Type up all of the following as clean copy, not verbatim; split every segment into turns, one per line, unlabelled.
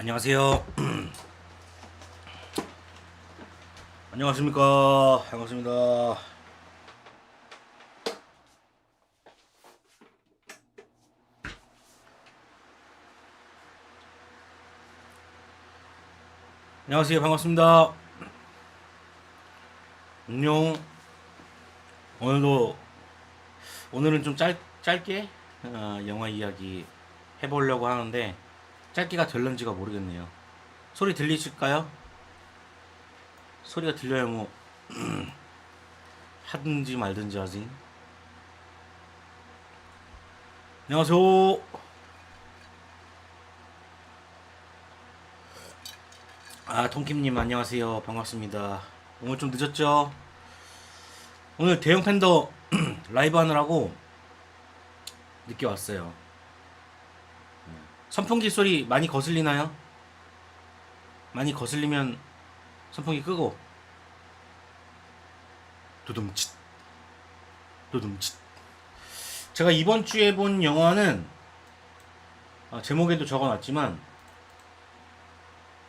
안녕하세요. 안녕하십니까. 반갑습니다. 안녕하세요. 반갑습니다. 안녕. 오늘도 오늘은 좀 짧게 영화 이야기 해보려고 하는데 짧게가 될런지가 모르겠네요. 소리 들리실까요? 소리가 들려야 뭐 하든지 말든지 하지. 안녕하세요. 통킴님 안녕하세요. 반갑습니다. 오늘 좀 늦었죠? 오늘 대형 팬더 라이브 하느라고 늦게 왔어요. 선풍기 소리 많이 거슬리나요? 많이 거슬리면 선풍기 끄고 두둠칫 두둠칫. 제가 이번 주에 본 영화는 제목에도 적어놨지만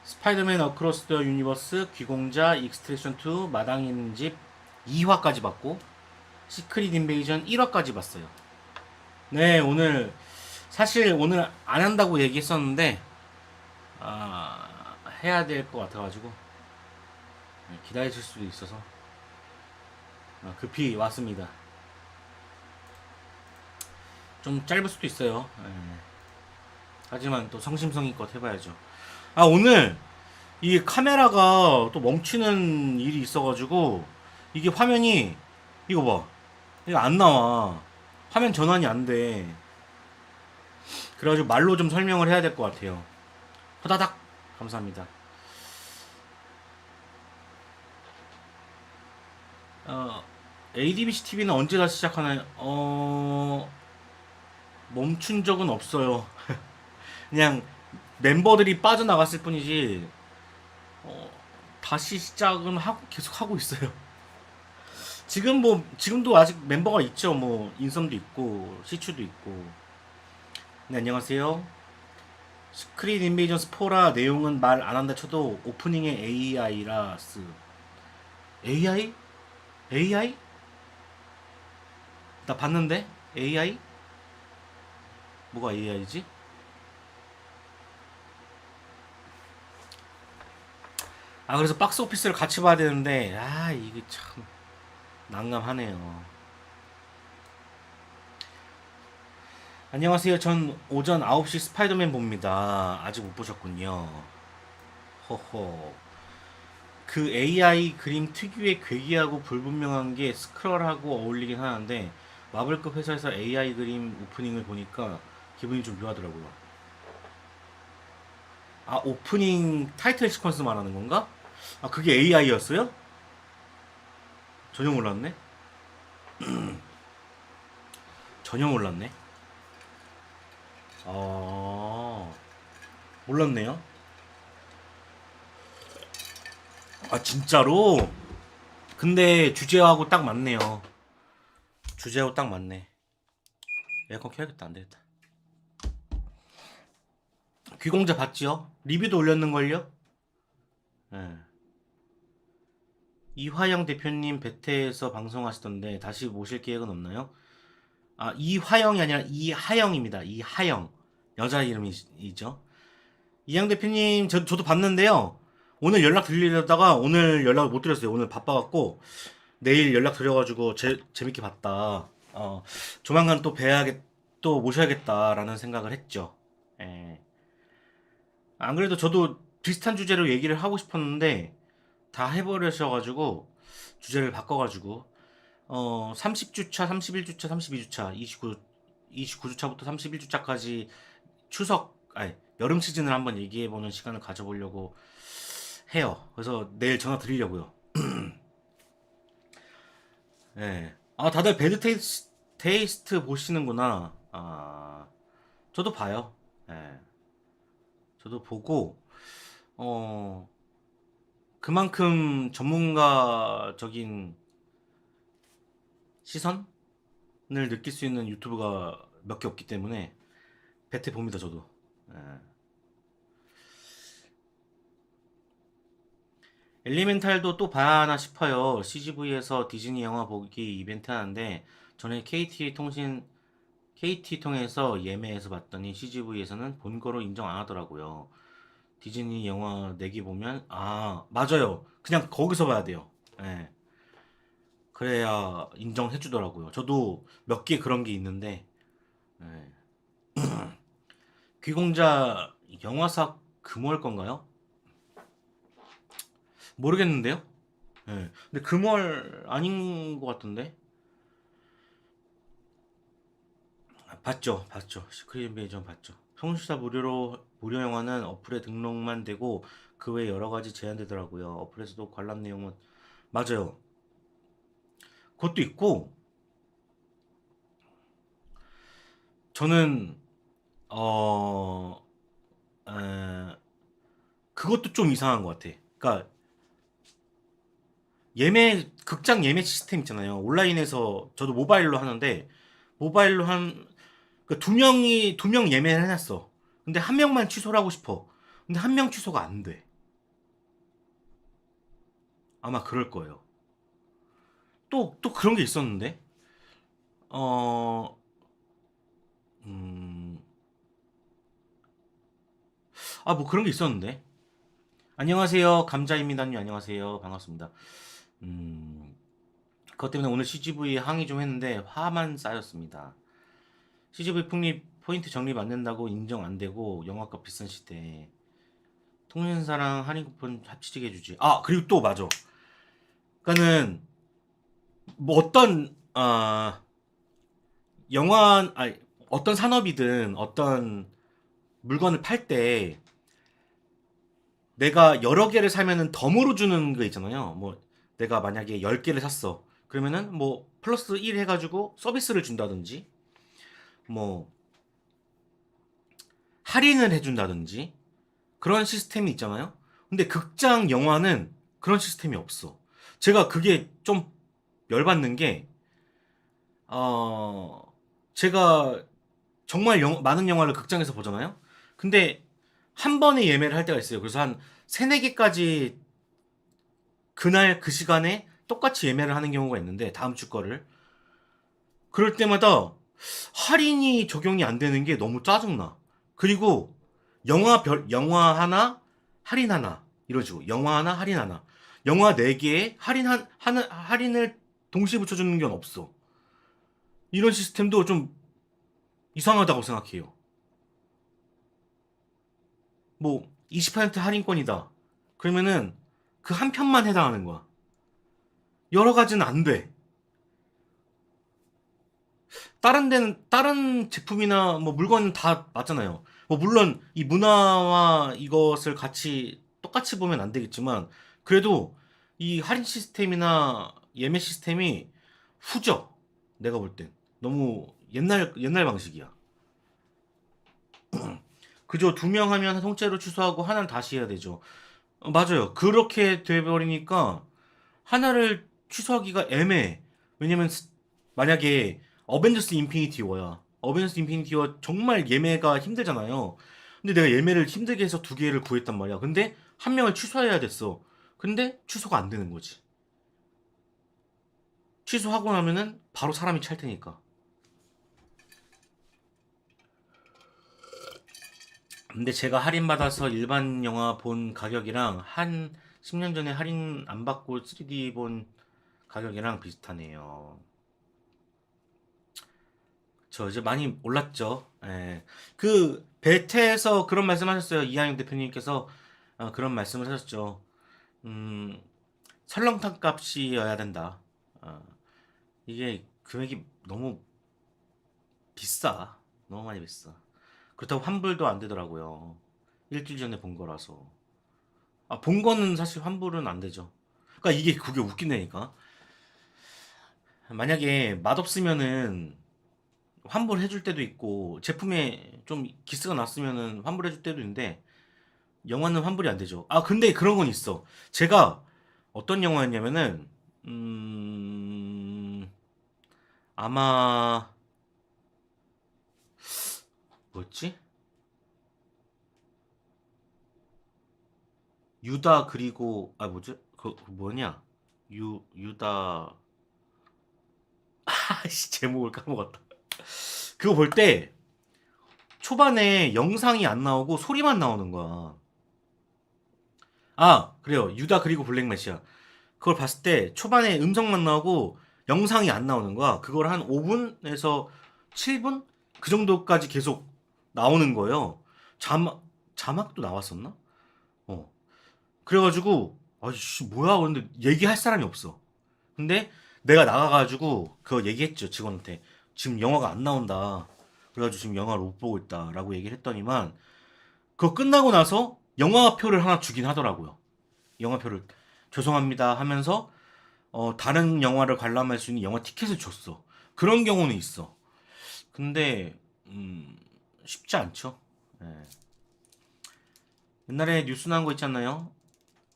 스파이더맨 어크로스 더 유니버스, 귀공자, 익스트랙션 2, 마당 있는 집 2화까지 봤고 시크릿 인베이전 1화까지 봤어요. 네, 오늘 사실 오늘 안 한다고 얘기했었는데 해야 될 것 같아가지고 기다리실 수도 있어서 급히 왔습니다. 좀 짧을 수도 있어요. 하지만 또 성심성의껏 해봐야죠. 오늘 이 카메라가 또 멈추는 일이 있어가지고 이게 화면이 이거 봐, 이거 안 나와. 화면 전환이 안 돼. 그래가지고 말로 좀 설명을 해야 될 것 같아요. 호다닥. 감사합니다. ADBC TV는 언제 다시 시작하나요? 멈춘 적은 없어요. 그냥 멤버들이 빠져나갔을 뿐이지, 어, 다시 시작은 하고, 계속 하고 있어요. 지금도 아직 멤버가 있죠. 뭐, 인썸도 있고, 시추도 있고. 네, 안녕하세요. 스크린 인베이전 스포라 내용은 말 안 한다 쳐도 오프닝의 AI라스. AI? AI? 나 봤는데? AI? 뭐가 AI지? 그래서 박스 오피스를 같이 봐야 되는데, 이게 참 난감하네요. 안녕하세요. 전 오전 9시 스파이더맨 봅니다. 아직 못 보셨군요. 허허. 그 AI 그림 특유의 괴기하고 불분명한 게 스크롤하고 어울리긴 하는데, 마블급 회사에서 AI 그림 오프닝을 보니까 기분이 좀 묘하더라고요. 오프닝 타이틀 시퀀스 말하는 건가? 그게 AI였어요? 전혀 몰랐네. 전혀 몰랐네. 어, 몰랐네요. 진짜로? 근데 주제하고 딱 맞네요. 주제하고 딱 맞네. 에어컨 켜야겠다. 안 되겠다. 귀공자 봤지요? 리뷰도 올렸는걸요? 예. 이화영 대표님 베테에서 방송하시던데 다시 모실 계획은 없나요? 이화영이 아니라 이하영입니다. 이하영. 여자 이름이죠. 이양 대표님, 저도 봤는데요. 오늘 연락 드리려다가 오늘 연락을 못 드렸어요. 오늘 바빠갖고 내일 연락 드려가지고 재밌게 봤다. 조만간 또 또 모셔야겠다라는 생각을 했죠. 예. 안 그래도 저도 비슷한 주제로 얘기를 하고 싶었는데 다 해버리셔가지고 주제를 바꿔가지고 30주차, 31주차, 32주차, 29주차부터 31주차까지 여름 시즌을 한번 얘기해보는 시간을 가져보려고 해요. 그래서 내일 전화 드리려고요. 예. 다들 테이스트 보시는구나. 저도 봐요. 예. 저도 보고, 어, 그만큼 전문가적인 시선을 느낄 수 있는 유튜브가 몇 개 없기 때문에 베테 봅니다, 저도. 예. 엘리멘탈도 또 봐야 하나 싶어요. CGV에서 디즈니 영화 보기 이벤트 하는데 전에 KT 통해서 예매해서 봤더니 CGV에서는 본 거로 인정 안 하더라고요. 디즈니 영화 내기 보면 아 맞아요. 그냥 거기서 봐야 돼요. 예. 그래야 인정해 주더라고요. 저도 몇 개 그런 게 있는데 예. 귀공자 영화사 금월 건가요? 모르겠는데요. 예. 근데 금월 아닌 것 같던데. 봤죠, 봤죠. 시크릿 인베이전 봤죠. 평시다 무료 영화는 어플에 등록만 되고 그 외 여러 가지 제한되더라고요. 어플에서도 관람 내용은 맞아요. 그것도 있고 저는 어 에, 그것도 좀 이상한 것 같아. 그러니까 극장 예매 시스템 있잖아요. 온라인에서 저도 모바일로 하는데 모바일로 두 명 예매를 해놨어. 근데 한 명만 취소를 하고 싶어. 근데 한 명 취소가 안 돼. 아마 그럴 거예요. 또 그런 게 있었는데 어 음, 뭐 그런 게 있었는데. 안녕하세요. 감자입니다님 안녕하세요. 반갑습니다. 음, 그것 때문에 오늘 CGV 항의 좀 했는데 화만 쌓였습니다. CGV 폭립 포인트 적립 안 된다고 인정 안 되고 영화값 비싼 시대. 통신사랑 할인 쿠폰 합치게 해주지. 그리고 또 맞아. 그러니까는 뭐 어떤 영화 아니 어떤 산업이든 어떤 물건을 팔 때 내가 여러 개를 사면은 덤으로 주는 거 있잖아요. 뭐 내가 만약에 10개를 샀어. 그러면은 뭐 플러스 1 해가지고 서비스를 준다든지 뭐 할인을 해준다든지 그런 시스템이 있잖아요. 근데 극장 영화는 그런 시스템이 없어. 제가 그게 좀 열받는 게 어, 제가 정말 많은 영화를 극장에서 보잖아요. 근데 한 번에 예매를 할 때가 있어요. 그래서 한 세네 개까지 그날 그 시간에 똑같이 예매를 하는 경우가 있는데 다음 주 거를 그럴 때마다 할인이 적용이 안 되는 게 너무 짜증나. 그리고 영화 하나 할인 하나 이러죠. 영화 하나 할인 하나. 영화 4개에 할인을 동시에 붙여주는 건 없어. 이런 시스템도 좀 이상하다고 생각해요. 뭐 20% 할인권이다. 그러면은 그 한 편만 해당하는 거야. 여러 가지는 안 돼. 다른 제품이나 뭐 물건은 다 맞잖아요. 뭐 물론 이 문화와 이것을 같이 똑같이 보면 안 되겠지만 그래도 이 할인 시스템이나 예매 시스템이 후져. 내가 볼 땐. 너무 옛날 방식이야. 그저 2명 하면 통째로 취소하고 하나는 다시 해야 되죠. 맞아요. 그렇게 돼버리니까 하나를 취소하기가 애매해. 왜냐면 만약에 어벤져스 인피니티 워야. 어벤져스 인피니티 워 정말 예매가 힘들잖아요. 근데 내가 예매를 힘들게 해서 2개를 구했단 말이야. 근데 한 명을 취소해야 됐어. 근데 취소가 안 되는 거지. 취소하고 나면은 바로 사람이 찰 테니까. 근데 제가 할인받아서 일반 영화 본 가격이랑 한 10년 전에 할인 안 받고 3D 본 가격이랑 비슷하네요. 저 이제 많이 올랐죠. 예. 그 베테에서 그런 말씀하셨어요. 이하영 대표님께서 그런 말씀을 하셨죠. 음, 설렁탕 값이어야 된다. 어, 이게 금액이 너무 비싸. 너무 많이 비싸. 그렇다고 환불도 안 되더라고요. 일주일 전에 본 거라서. 본 거는 사실 환불은 안 되죠. 그러니까 이게 그게 웃긴다니까. 만약에 맛없으면은 환불해 줄 때도 있고 제품에 좀 기스가 났으면은 환불해 줄 때도 있는데 영화는 환불이 안 되죠. 근데 그런 건 있어. 제가 어떤 영화였냐면은 음 아마 뭐였지? 유다 그리고 뭐지? 그 뭐냐? 유다 아씨 제목을 까먹었다. 그거 볼 때 초반에 영상이 안 나오고 소리만 나오는 거야. 아, 그래요. 유다 그리고 블랙맷이야. 그걸 봤을 때 초반에 음성만 나오고 영상이 안 나오는 거야. 그걸 한 5분에서 7분? 그 정도까지 계속 나오는 거예요. 자막도 나왔었나? 어. 그래가지고, 아이씨, 뭐야. 근데 얘기할 사람이 없어. 근데 내가 나가가지고 그거 얘기했죠. 직원한테. 지금 영화가 안 나온다. 그래가지고 지금 영화를 못 보고 있다. 라고 얘기를 했더니만, 그거 끝나고 나서 영화표를 하나 주긴 하더라고요. 영화표를 죄송합니다 하면서 다른 영화를 관람할 수 있는 영화 티켓을 줬어. 그런 경우는 있어. 근데 쉽지 않죠. 예. 옛날에 뉴스 나온 거 있잖아요.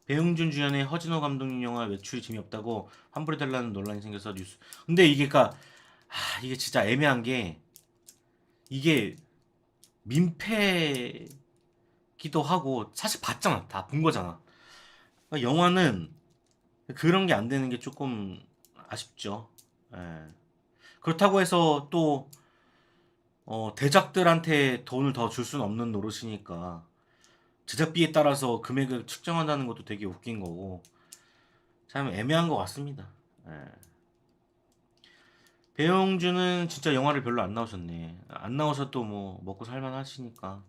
배용준 주연의 허진호 감독님 영화 매출이 재미없다고 환불해달라는 논란이 생겨서 뉴스. 근데 이게 진짜 애매한 게 이게 민폐기도 하고 사실 봤잖아. 다 본 거잖아. 그러니까 영화는 그런 게 안 되는 게 조금 아쉽죠. 예. 그렇다고 해서 또 대작들한테 돈을 더 줄 수는 없는 노릇이니까 제작비에 따라서 금액을 측정한다는 것도 되게 웃긴 거고 참 애매한 것 같습니다. 예. 배용준은 진짜 영화를 별로 안 나오셨네. 안 나오셔도 뭐 먹고 살만 하시니까.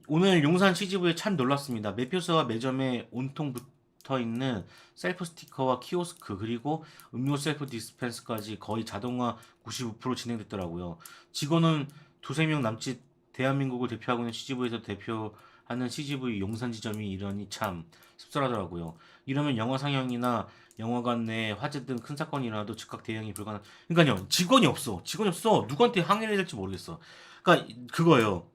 오늘 용산 CGV에 참 놀랐습니다. 매표소와 매점에 온통 붙어 있는 셀프 스티커와 키오스크 그리고 음료 셀프 디스펜스까지 거의 자동화 95% 진행됐더라고요. 직원은 두세 명 남짓 대한민국을 대표하고 있는 CGV에서 대표하는 CGV 용산 지점이 이러니 참 씁쓸하더라고요. 이러면 영화 상영이나 영화관 내 화재 등 큰 사건이 일어나도 즉각 대응이 불가능. 그러니까요, 직원이 없어. 직원이 없어. 누구한테 항의를 해야 될지 모르겠어. 그러니까 그거예요.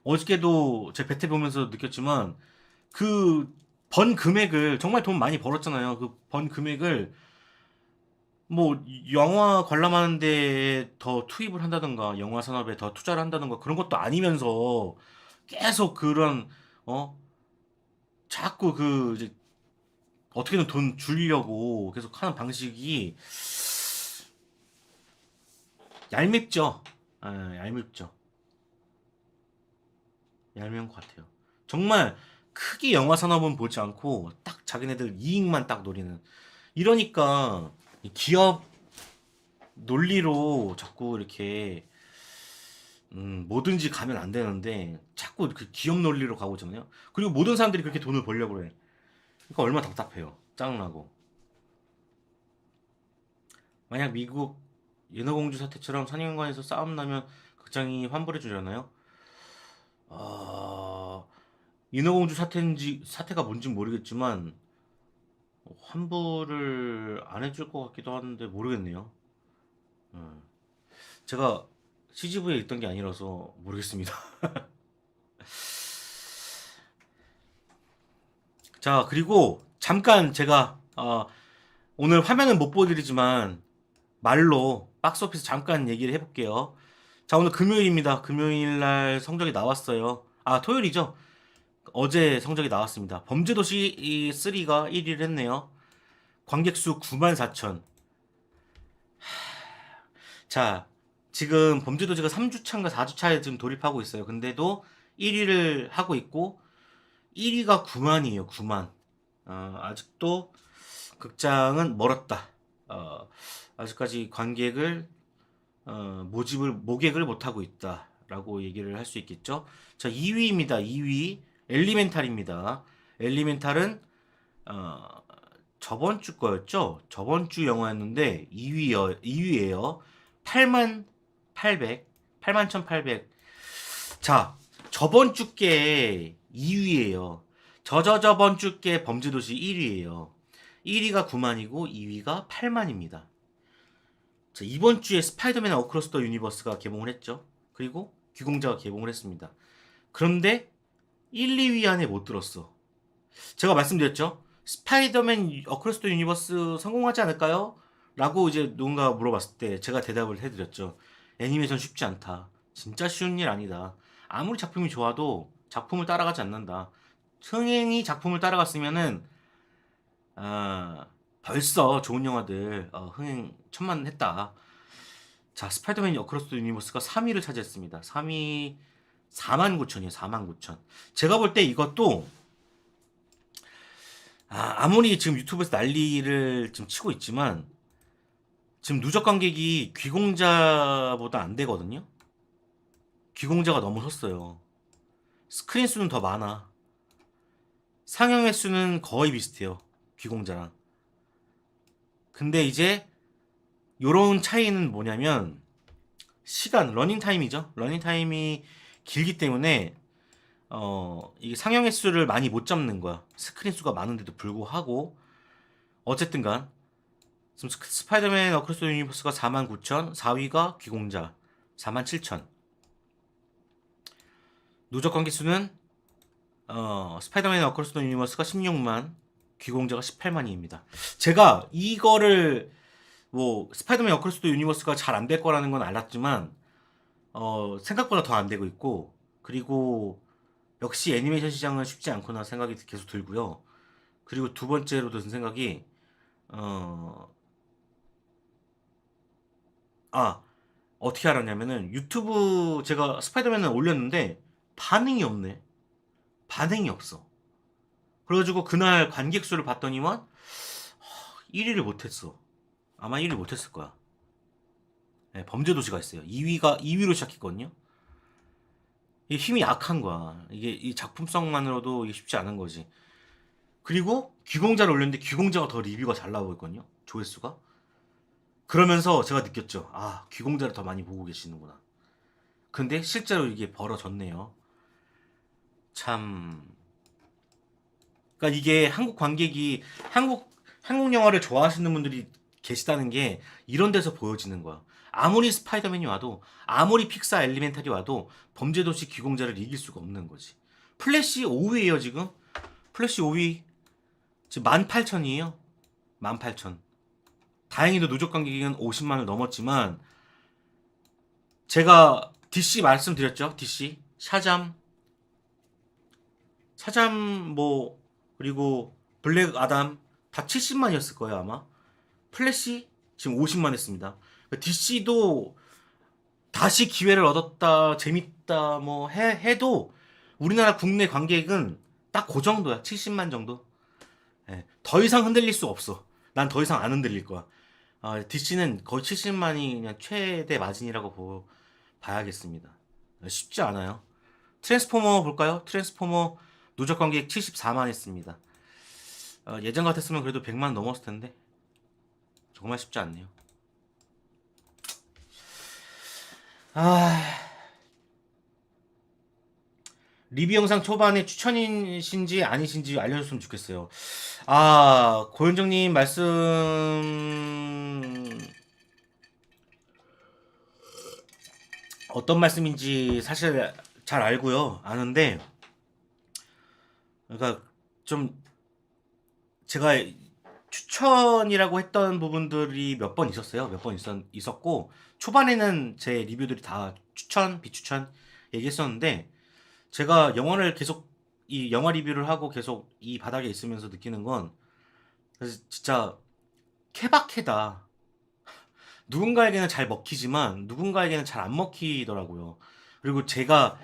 어저께도 제 베테 보면서 느꼈지만 그 번 금액을 정말 돈 많이 벌었잖아요. 그 번 금액을 뭐 영화 관람하는 데에 더 투입을 한다든가 영화 산업에 더 투자를 한다든가 그런 것도 아니면서 계속 그런 어 자꾸 그 이제 어떻게든 돈 줄이려고 계속 하는 방식이 얄밉죠. 얄밉죠. 얄미운 것 같아요. 정말 크게 영화 산업은 보지 않고 딱 자기네들 이익만 딱 노리는. 이러니까 이 기업 논리로 자꾸 이렇게 뭐든지 가면 안 되는데 자꾸 그 기업 논리로 가고 있잖아요. 그리고 모든 사람들이 그렇게 돈을 벌려고 해. 그러니까 얼마나 답답해요. 짜증나고. 만약 미국 인어공주 사태처럼 상영관에서 싸움 나면 극장이 환불해 주려나요? 아, 인어공주 사태가 뭔지 모르겠지만 환불을 안 해줄 것 같기도 하는데 모르겠네요. 음. 제가 CGV에 있던 게 아니라서 모르겠습니다. 자, 그리고 잠깐 제가 오늘 화면은 못 보여드리지만 말로 박스오피스 잠깐 얘기를 해볼게요. 자, 오늘 금요일입니다. 금요일 날 성적이 나왔어요. 아, 토요일이죠? 어제 성적이 나왔습니다. 범죄도시 3가 1위를 했네요. 관객수 9만 4천. 자, 지금 범죄도시가 3주차인가 4주차에 지금 돌입하고 있어요. 근데도 1위를 하고 있고 1위가 9만이에요. 9만. 아직도 극장은 멀었다. 아직까지 관객을 모객을 못하고 있다라고 얘기를 할 수 있겠죠. 자, 2위입니다. 2위 엘리멘탈입니다. 엘리멘탈은 어, 저번 주 거였죠. 저번 주 영화였는데 2위예요. 8만 800, 8만 1,800. 자, 저번 주께 2위예요. 저번 주께 범죄도시 1위예요. 1위가 9만이고 2위가 8만입니다. 자, 이번 주에 스파이더맨 어크로스 더 유니버스가 개봉을 했죠. 그리고 귀공자가 개봉을 했습니다. 그런데 1, 2위 안에 못 들었어. 제가 말씀드렸죠. 스파이더맨 어크로스 더 유니버스 성공하지 않을까요? 라고 이제 누군가 물어봤을 때 제가 대답을 해드렸죠. 애니메이션 쉽지 않다. 진짜 쉬운 일 아니다. 아무리 작품이 좋아도 작품을 따라가지 않는다. 흥행이 작품을 따라갔으면은 벌써 좋은 영화들 흥행 천만 했다. 자, 스파이더맨 어크로스 더 유니버스가 3위를 차지했습니다. 3위 49,000이에요. 49,000. 제가 볼 때 이것도 아무리 지금 유튜브에서 난리를 지금 치고 있지만 지금 누적 관객이 귀공자보다 안 되거든요. 귀공자가 넘어섰어요. 스크린 수는 더 많아. 상영 횟수는 거의 비슷해요. 귀공자랑. 근데 이제 요런 차이는 뭐냐면 시간, 러닝 타임이죠. 러닝 타임이 길기 때문에 이게 상영 횟수를 많이 못 잡는 거야. 스크린 수가 많은데도 불구하고 어쨌든간 지금 스파이더맨 어크로스 유니버스가 49,000, 4위가 귀공자 47,000. 누적 관객 수는 스파이더맨 어크로스 더 유니버스가 16만, 귀공자가 18만입니다. 제가 이거를 뭐 스파이더맨 어크로스 더 유니버스가 잘 안 될 거라는 건 알았지만 생각보다 더 안 되고 있고, 그리고 역시 애니메이션 시장은 쉽지 않구나 생각이 계속 들고요. 그리고 두 번째로 든 생각이 어, 아 어떻게 알았냐면은 유튜브 제가 스파이더맨을 올렸는데 반응이 없네. 반응이 없어. 그래가지고 그날 관객 수를 봤더니만 1위를 못했어. 아마 1위 못했을 거야. 네, 범죄도시가 있어요. 2위로 시작했거든요. 이게 힘이 약한 거야. 이게 이 작품성만으로도 이게 쉽지 않은 거지. 그리고 귀공자를 올렸는데 귀공자가 더 리뷰가 잘 나오고 있거든요. 조회수가. 그러면서 제가 느꼈죠. 귀공자를 더 많이 보고 계시는구나. 근데 실제로 이게 벌어졌네요. 참. 그러니까 이게 한국 관객이 한국 영화를 좋아하시는 분들이 계시다는 게 이런 데서 보여지는 거야. 아무리 스파이더맨이 와도 아무리 픽사 엘리멘탈이 와도 범죄도시 귀공자를 이길 수가 없는 거지. 플래시 5위에요 지금. 플래시 5위 지금 18,000이에요. 18,000. 다행히도 누적 관객은 50만을 넘었지만 제가 DC 말씀드렸죠. DC 샤잠 뭐 그리고 블랙 아담 다 70만이었을 거예요 아마. 플래시 지금 50만 했습니다. DC도 다시 기회를 얻었다 재밌다 뭐 해도 우리나라 국내 관객은 딱 그 정도야. 70만 정도. 예, 더 이상 흔들릴 수 없어. 난 더 이상 안 흔들릴 거야. DC는 거의 70만이 그냥 최대 마진이라고 봐야겠습니다. 쉽지 않아요. 트랜스포머 볼까요? 트랜스포머 누적 관객 74만 했습니다. 예전 같았으면 그래도 100만 넘었을 텐데 정말 쉽지 않네요. 리뷰 영상 초반에 추천이신지 아니신지 알려줬으면 좋겠어요. 고현정님 말씀 어떤 말씀인지 사실 잘 알고요. 아는데 그러니까 좀 제가 추천이라고 했던 부분들이 몇 번 있었어요. 몇 번 있었고 초반에는 제 리뷰들이 다 추천, 비추천 얘기했었는데 제가 영화를 계속 이 영화 리뷰를 하고 계속 이 바닥에 있으면서 느끼는 건 진짜 케바케다. 누군가에게는 잘 먹히지만 누군가에게는 잘 안 먹히더라고요. 그리고 제가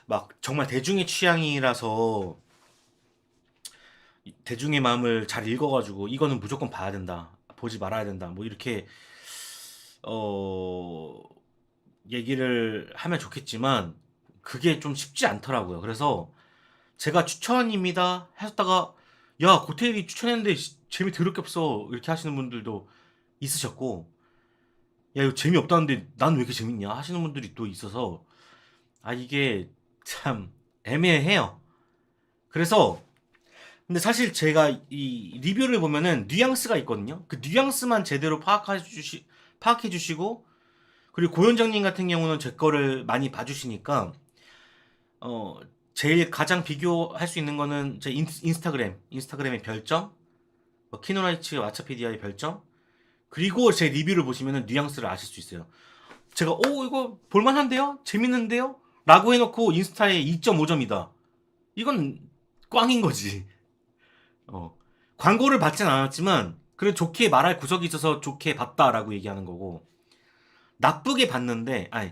막 정말 대중의 취향이라서 대중의 마음을 잘 읽어가지고 이거는 무조건 봐야 된다, 보지 말아야 된다, 뭐 이렇게 어 얘기를 하면 좋겠지만 그게 좀 쉽지 않더라고요. 그래서 제가 추천입니다 하셨다가 야 고테일이 추천했는데 재미 더럽게 없어 이렇게 하시는 분들도 있으셨고 야 이거 재미없다는데 난 왜 이렇게 재밌냐 하시는 분들이 또 있어서 이게 참 애매해요. 그래서 근데 사실 제가 이 리뷰를 보면은 뉘앙스가 있거든요. 그 뉘앙스만 제대로 파악해 주시고 그리고 고현정님 같은 경우는 제 거를 많이 봐주시니까 어 제일 가장 비교할 수 있는 거는 제 인스타그램의 별점, 뭐 키노라이츠 왓챠피디아의 별점, 그리고 제 리뷰를 보시면은 뉘앙스를 아실 수 있어요. 제가 이거 볼만한데요? 재밌는데요? 라고 해놓고 인스타에 2.5점이다. 이건 꽝인 거지. 광고를 받진 않았지만 그래 좋게 말할 구석이 있어서 좋게 봤다라고 얘기하는 거고, 나쁘게 봤는데 아니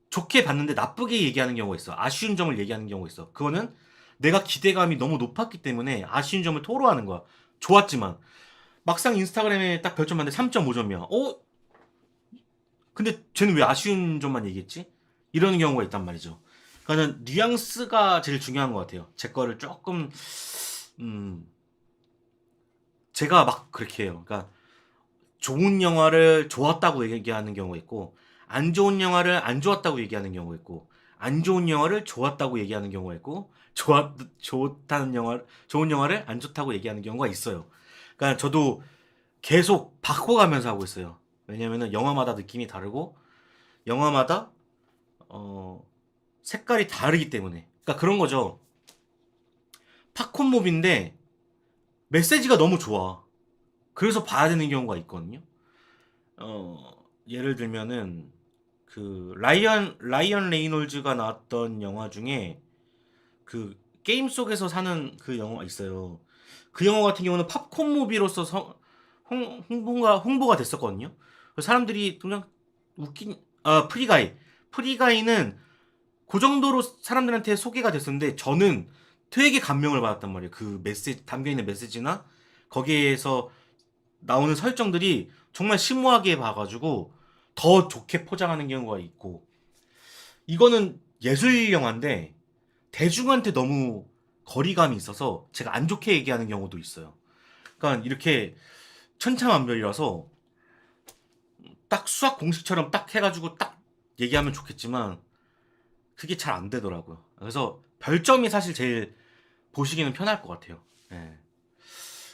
좋게 봤는데 나쁘게 얘기하는 경우가 있어. 아쉬운 점을 얘기하는 경우가 있어. 그거는 내가 기대감이 너무 높았기 때문에 아쉬운 점을 토로하는 거야. 좋았지만 막상 인스타그램에 딱 별점 봤는데 3.5점이야. 근데 쟤는 왜 아쉬운 점만 얘기했지? 이런 경우가 있단 말이죠. 그러니까 뉘앙스가 제일 중요한 것 같아요. 제 거를 조금 제가 막 그렇게 해요. 그러니까 좋은 영화를 좋았다고 얘기하는 경우가 있고, 안 좋은 영화를 안 좋았다고 얘기하는 경우가 있고, 안 좋은 영화를 좋았다고 얘기하는 경우가 있고, 좋은 영화를 안 좋다고 얘기하는 경우가 있어요. 그러니까 저도 계속 바꿔가면서 하고 있어요. 왜냐면은 영화마다 느낌이 다르고, 영화마다 색깔이 다르기 때문에. 그러니까 그런 거죠. 팝콘무비인데 메시지가 너무 좋아. 그래서 봐야 되는 경우가 있거든요. 예를 들면은 그 라이언 레이놀즈가 나왔던 영화 중에 그 게임 속에서 사는 그 영화 있어요. 그 영화 같은 경우는 팝콘 무비로서 홍보가 됐었거든요. 사람들이 그냥 프리가이는 그 정도로 사람들한테 소개가 됐었는데 저는 되게 감명을 받았단 말이에요. 그 메시지 담겨 있는 메시지나 거기에서 나오는 설정들이 정말 심오하게 봐가지고 더 좋게 포장하는 경우가 있고, 이거는 예술 영화인데 대중한테 너무 거리감이 있어서 제가 안 좋게 얘기하는 경우도 있어요. 그러니까 이렇게 천차만별이라서 딱 수학 공식처럼 딱 해가지고 딱 얘기하면 좋겠지만 그게 잘 안 되더라고요. 그래서 별점이 사실 제일 보시기는 편할 것 같아요. 예.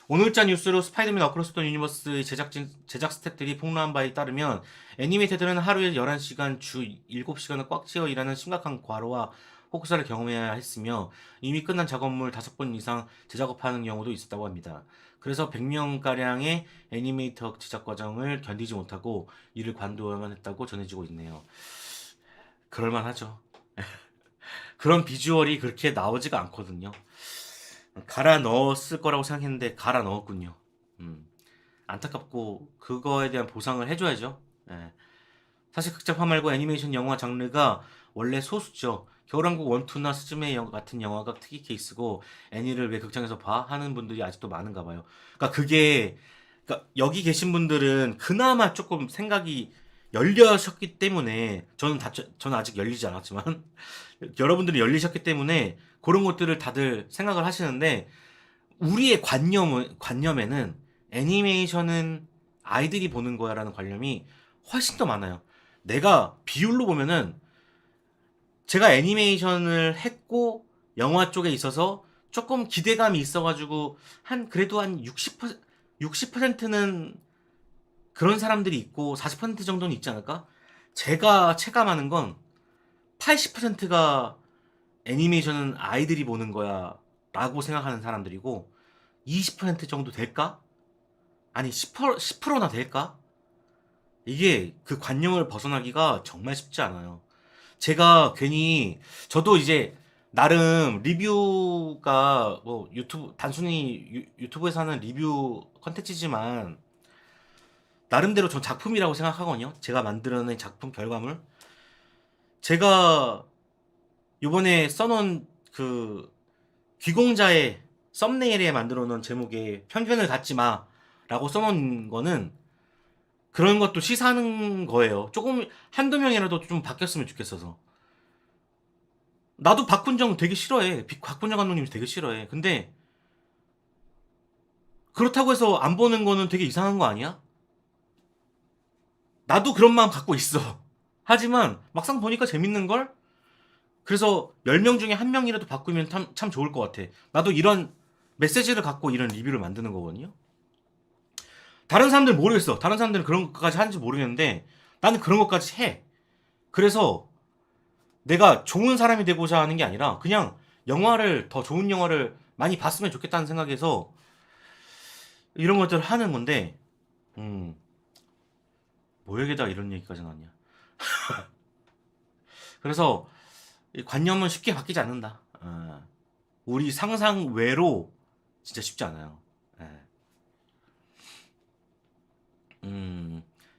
오늘자 뉴스로 스파이더맨 어크로스 더 유니버스의 제작 스태프들이 폭로한 바에 따르면 애니메이터들은 하루에 11시간 주 7시간을 꽉 채워 일하는 심각한 과로와 혹사를 경험해야 했으며 이미 끝난 작업물 5번 이상 재작업하는 경우도 있었다고 합니다. 그래서 100명가량의 애니메이터 제작 과정을 견디지 못하고 이를 관두어야만 했다고 전해지고 있네요. 그럴만하죠. 그런 비주얼이 그렇게 나오지가 않거든요. 갈아 넣었을 거라고 생각했는데 갈아 넣었군요. 안타깝고 그거에 대한 보상을 해줘야죠. 예. 사실 극장판 말고 애니메이션 영화 장르가 원래 소수죠. 겨울왕국 1, 2나 스즈메 같은 영화가 특이 케이스고 애니를 왜 극장에서 봐? 하는 분들이 아직도 많은가 봐요. 그러니까 여기 계신 분들은 그나마 조금 생각이 열려셨기 때문에 저는 아직 열리지 않았지만 여러분들이 열리셨기 때문에 그런 것들을 다들 생각을 하시는데, 우리의 관념에는 애니메이션은 아이들이 보는 거야라는 관념이 훨씬 더 많아요. 내가 비율로 보면은 제가 애니메이션을 했고 영화 쪽에 있어서 조금 기대감이 있어가지고 그래도 한 60%는 그런 사람들이 있고 40% 정도는 있지 않을까? 제가 체감하는 건 80%가 애니메이션은 아이들이 보는 거야 라고 생각하는 사람들이고, 20% 정도 될까? 아니 10%나 될까? 이게 그 관념을 벗어나기가 정말 쉽지 않아요. 제가 괜히 저도 이제 나름 리뷰가 뭐 유튜브에서 하는 리뷰 컨텐츠지만 나름대로 전 작품이라고 생각하거든요. 제가 만들어낸 작품 결과물. 제가 요번에 써놓은 그 귀공자의 썸네일에 만들어 놓은 제목에 편견을 갖지 마 라고 써놓은 거는 그런 것도 시사하는 거예요. 조금 한두 명이라도 좀 바뀌었으면 좋겠어서. 나도 박훈정 되게 싫어해. 박훈정 감독님 되게 싫어해. 근데 그렇다고 해서 안 보는 거는 되게 이상한 거 아니야? 나도 그런 마음 갖고 있어. 하지만 막상 보니까 재밌는 걸? 그래서 10명 중에 1명이라도 바꾸면 참 좋을 것 같아. 나도 이런 메시지를 갖고 이런 리뷰를 만드는 거거든요. 다른 사람들은 모르겠어. 다른 사람들은 그런 것까지 하는지 모르겠는데 나는 그런 것까지 해. 그래서 내가 좋은 사람이 되고자 하는 게 아니라 그냥 더 좋은 영화를 많이 봤으면 좋겠다는 생각에서 이런 것들을 하는 건데, 뭐 여기다 이런 얘기까지 나왔냐. 그래서 이 관념은 쉽게 바뀌지 않는다. 우리 상상 외로 진짜 쉽지 않아요. 예.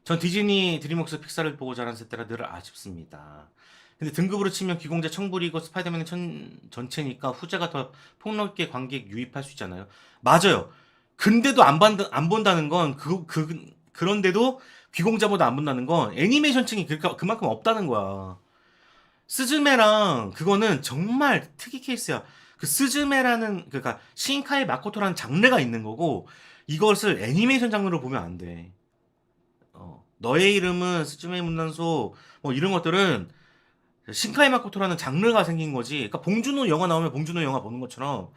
전 디즈니, 드림웍스, 픽사를 보고 자란 세대라 늘 아쉽습니다. 근데 등급으로 치면 귀공자 청불이고 스파이더맨은 전체니까 후자가 더 폭넓게 관객 유입할 수 있잖아요. 맞아요. 근데도 안 본다는 건 그런데도 귀공자보다 안 본다는 건 애니메이션층이 그만큼 없다는 거야. 스즈메랑 그거는 정말 특이 케이스야. 그 스즈메라는 그러니까 신카이 마코토라는 장르가 있는 거고 이것을 애니메이션 장르로 보면 안 돼. 너의 이름은 스즈메 문단소 뭐 이런 것들은 신카이 마코토라는 장르가 생긴 거지. 그러니까 봉준호 영화 나오면 봉준호 영화 보는 것처럼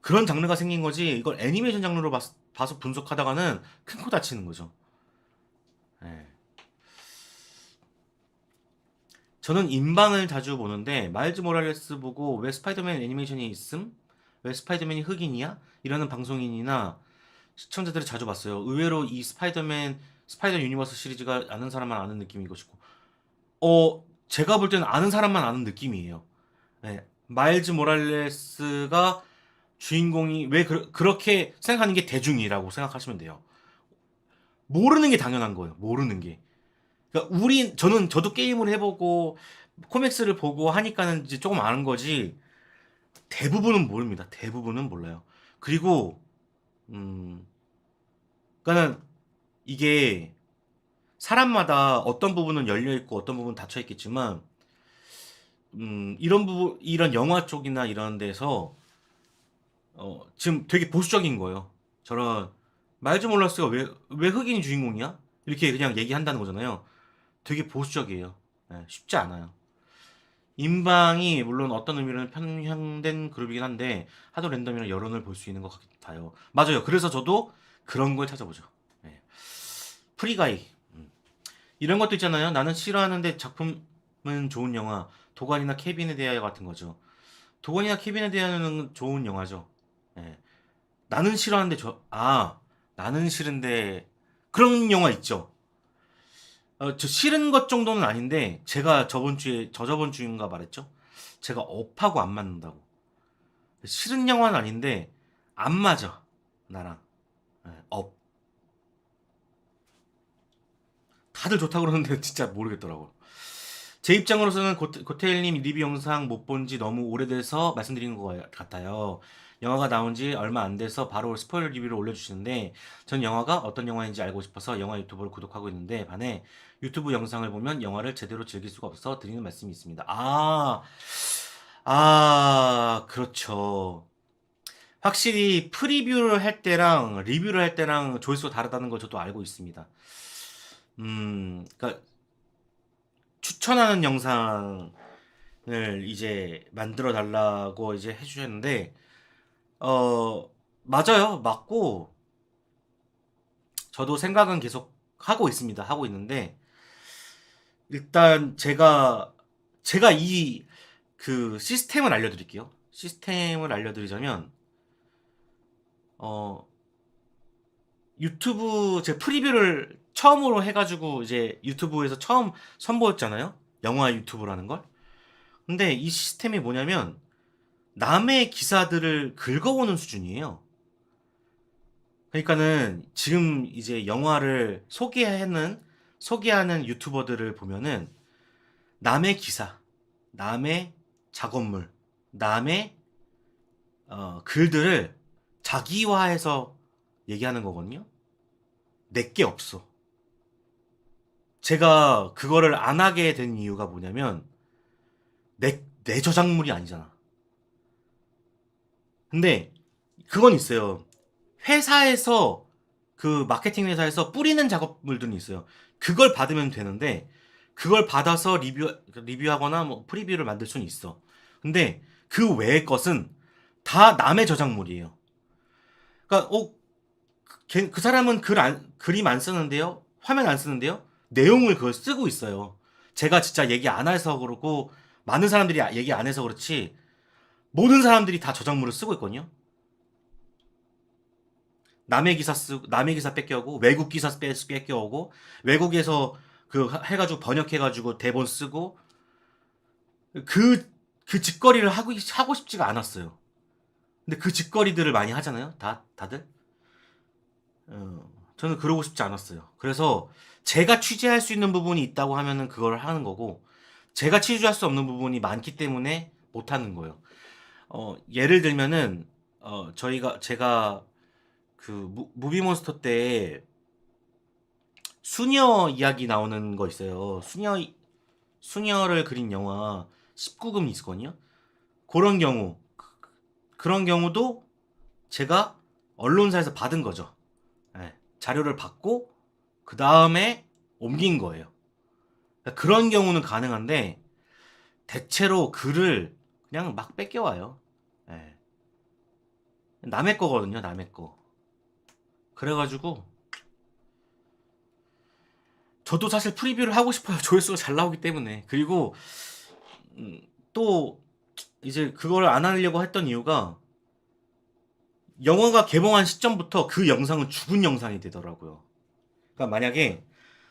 그런 장르가 생긴 거지. 이걸 애니메이션 장르로 봐서 분석하다가는 큰 코 다치는 거죠. 예. 저는 인방을 자주 보는데 마일즈 모랄레스 보고 왜 스파이더맨 애니메이션이 있음? 왜 스파이더맨이 흑인이야? 이러는 방송인이나 시청자들을 자주 봤어요. 의외로 이 스파이더 유니버스 시리즈가 아는 사람만 아는 느낌인 것이고 제가 볼 때는 아는 사람만 아는 느낌이에요. 네. 마일즈 모랄레스가 주인공이 왜 그렇게 생각하는 게 대중이라고 생각하시면 돼요. 모르는 게 당연한 거예요. 모르는 게. 그러니까 저도 게임을 해보고 코믹스를 보고 하니까는 이제 조금 아는 거지. 대부분은 모릅니다. 대부분은 몰라요. 그리고 그러니까는 이게 사람마다 어떤 부분은 열려 있고 어떤 부분은 닫혀 있겠지만 이런 영화 쪽이나 이런 데서 지금 되게 보수적인 거예요. 저런 마일즈 몰라스가 왜 흑인이 주인공이야? 이렇게 그냥 얘기한다는 거잖아요. 되게 보수적이에요. 네, 쉽지 않아요. 인방이 물론 어떤 의미로는 편향된 그룹이긴 한데 하도 랜덤이나 여론을 볼 수 있는 것 같아요. 맞아요. 그래서 저도 그런 걸 찾아보죠. 네. 프리가이 이런 것도 있잖아요. 나는 싫어하는데 작품은 좋은 영화. 도관이나 케빈에 대하여 같은 거죠. 도관이나 케빈에 대하여는 좋은 영화죠. 네. 나는 싫어하는데 나는 싫은데 그런 영화 있죠. 저 싫은 것 정도는 아닌데 제가 저저번 주인가 말했죠. 제가 업하고 안 맞는다고. 싫은 영화는 아닌데 안 맞아 나랑. 네, 업. 다들 좋다고 그러는데 진짜 모르겠더라고. 제 입장으로서는 고태일님 리뷰 영상 못 본 지 너무 오래돼서 말씀드린 것 같아요. 영화가 나온 지 얼마 안 돼서 바로 스포일러 리뷰를 올려주시는데 전 영화가 어떤 영화인지 알고 싶어서 영화 유튜브를 구독하고 있는데 반해 유튜브 영상을 보면 영화를 제대로 즐길 수가 없어 드리는 말씀이 있습니다. 그렇죠. 확실히 프리뷰를 할 때랑 리뷰를 할 때랑 조회수가 다르다는 걸 저도 알고 있습니다. 그러니까 추천하는 영상을 이제 만들어 달라고 이제 해주셨는데 맞아요. 맞고 저도 생각은 계속 하고 있습니다. 하고 있는데 일단 제가 이 그 시스템을 알려드릴게요. 시스템을 알려드리자면 유튜브 제 프리뷰를 처음으로 해가지고 이제 유튜브에서 처음 선보였잖아요. 영화 유튜브라는 걸. 근데 이 시스템이 뭐냐면 남의 기사들을 긁어오는 수준이에요. 그러니까는 지금 이제 영화를 소개하는 유튜버들을 보면은 남의 기사, 남의 작업물, 남의 글들을 자기화해서 얘기하는 거거든요. 내게 없어. 제가 그거를 안 하게 된 이유가 뭐냐면 내 저작물이 아니잖아. 근데 그건 있어요. 회사에서 그 마케팅 회사에서 뿌리는 작업물들이 있어요. 그걸 받으면 되는데 그걸 받아서 리뷰하거나 뭐 프리뷰를 만들 수는 있어. 근데 그 외의 것은 다 남의 저작물이에요. 그러니까 그 사람은 그림 안 쓰는데요. 화면 안 쓰는데요. 내용을 그걸 쓰고 있어요. 제가 진짜 얘기 안 해서 그렇고 많은 사람들이 얘기 안 해서 그렇지 모든 사람들이 다 저작물을 쓰고 있거든요. 남의 기사 뺏겨오고 외국 기사 뺏겨오고 외국에서 그 해가지고 번역해가지고 대본 쓰고 그 짓거리를 하고 싶지가 않았어요. 근데 그 짓거리들을 많이 하잖아요. 다들. 저는 그러고 싶지 않았어요. 그래서 제가 취재할 수 있는 부분이 있다고 하면은 그걸 하는 거고, 제가 취재할 수 없는 부분이 많기 때문에 못 하는 거예요. 예를 들면은 제가 그 무비몬스터 때 수녀 이야기 나오는 거 있어요. 수녀를 그린 영화 19금이 있었거든요. 그런 경우, 그런 경우도 제가 언론사에서 받은 거죠. 예, 자료를 받고 그 다음에 옮긴 거예요. 그러니까 그런 경우는 가능한데 대체로 글을 그냥 막 뺏겨와요. 예, 남의 거거든요, 남의 거. 그래가지고 저도 사실 프리뷰를 하고 싶어요. 조회수가 잘 나오기 때문에. 그리고 또 이제 그걸 안 하려고 했던 이유가 영화가 개봉한 시점부터 그 영상은 죽은 영상이 되더라고요. 그러니까 만약에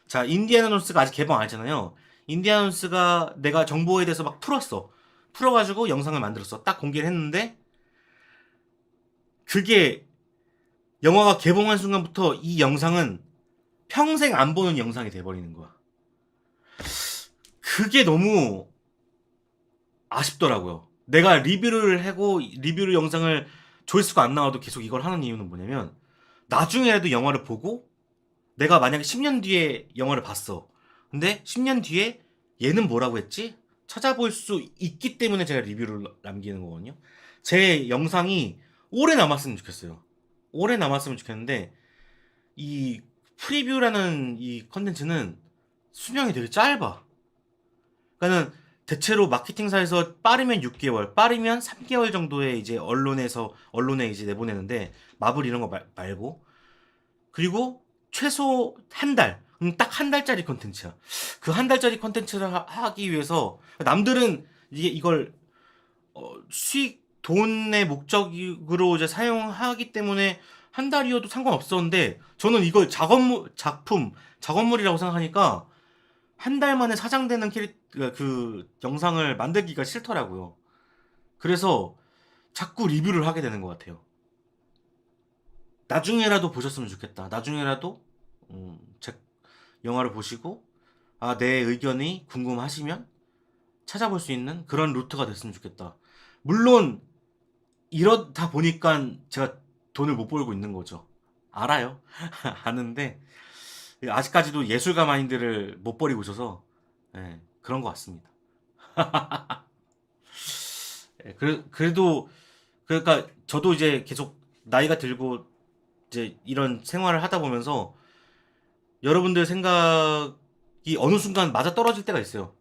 자 인디아나 존스가 아직 개봉 안 했잖아요. 인디아나 존스가 내가 정보에 대해서 막 풀었어. 풀어가지고 영상을 만들었어. 딱 공개를 했는데 그게 영화가 개봉한 순간부터 이 영상은 평생 안 보는 영상이 돼버리는 거야. 그게 너무 아쉽더라고요. 내가 리뷰를 하고 리뷰를 영상을 조회수가 안 나와도 계속 이걸 하는 이유는 뭐냐면 나중에라도 영화를 보고 내가 만약에 10년 뒤에 영화를 봤어. 근데 10년 뒤에 얘는 뭐라고 했지? 찾아볼 수 있기 때문에 제가 리뷰를 남기는 거거든요. 제 영상이 오래 남았으면 좋겠어요. 오래 남았으면 좋겠는데 이 프리뷰라는 이 컨텐츠는 수명이 되게 짧아. 그러니까는 대체로 마케팅사에서 빠르면 6개월, 빠르면 3개월 정도의 이제 언론에 이제 내보내는데 마블 이런 거 말고 그리고 최소 한 달, 딱 한 달짜리 컨텐츠야. 그 한 달짜리 컨텐츠를 하기 위해서 남들은 이걸 수익 돈의 목적으로 이제 사용하기 때문에 한 달이어도 상관없었는데 저는 이걸 작업물이라고 생각하니까 한 달 만에 사장되는 그 영상을 만들기가 싫더라고요. 그래서 자꾸 리뷰를 하게 되는 것 같아요. 나중에라도 보셨으면 좋겠다. 나중에라도 제 영화를 보시고 내 의견이 궁금하시면 찾아볼 수 있는 그런 루트가 됐으면 좋겠다. 물론 이러다 보니까 제가 돈을 못 벌고 있는 거죠. 알아요. 아는데 아직까지도 예술가 마인드를 못 버리고 있어서 그런 것 같습니다. 그래도 그러니까 저도 이제 계속 나이가 들고 이제 이런 생활을 하다 보면서 여러분들 생각이 어느 순간 맞아 떨어질 때가 있어요.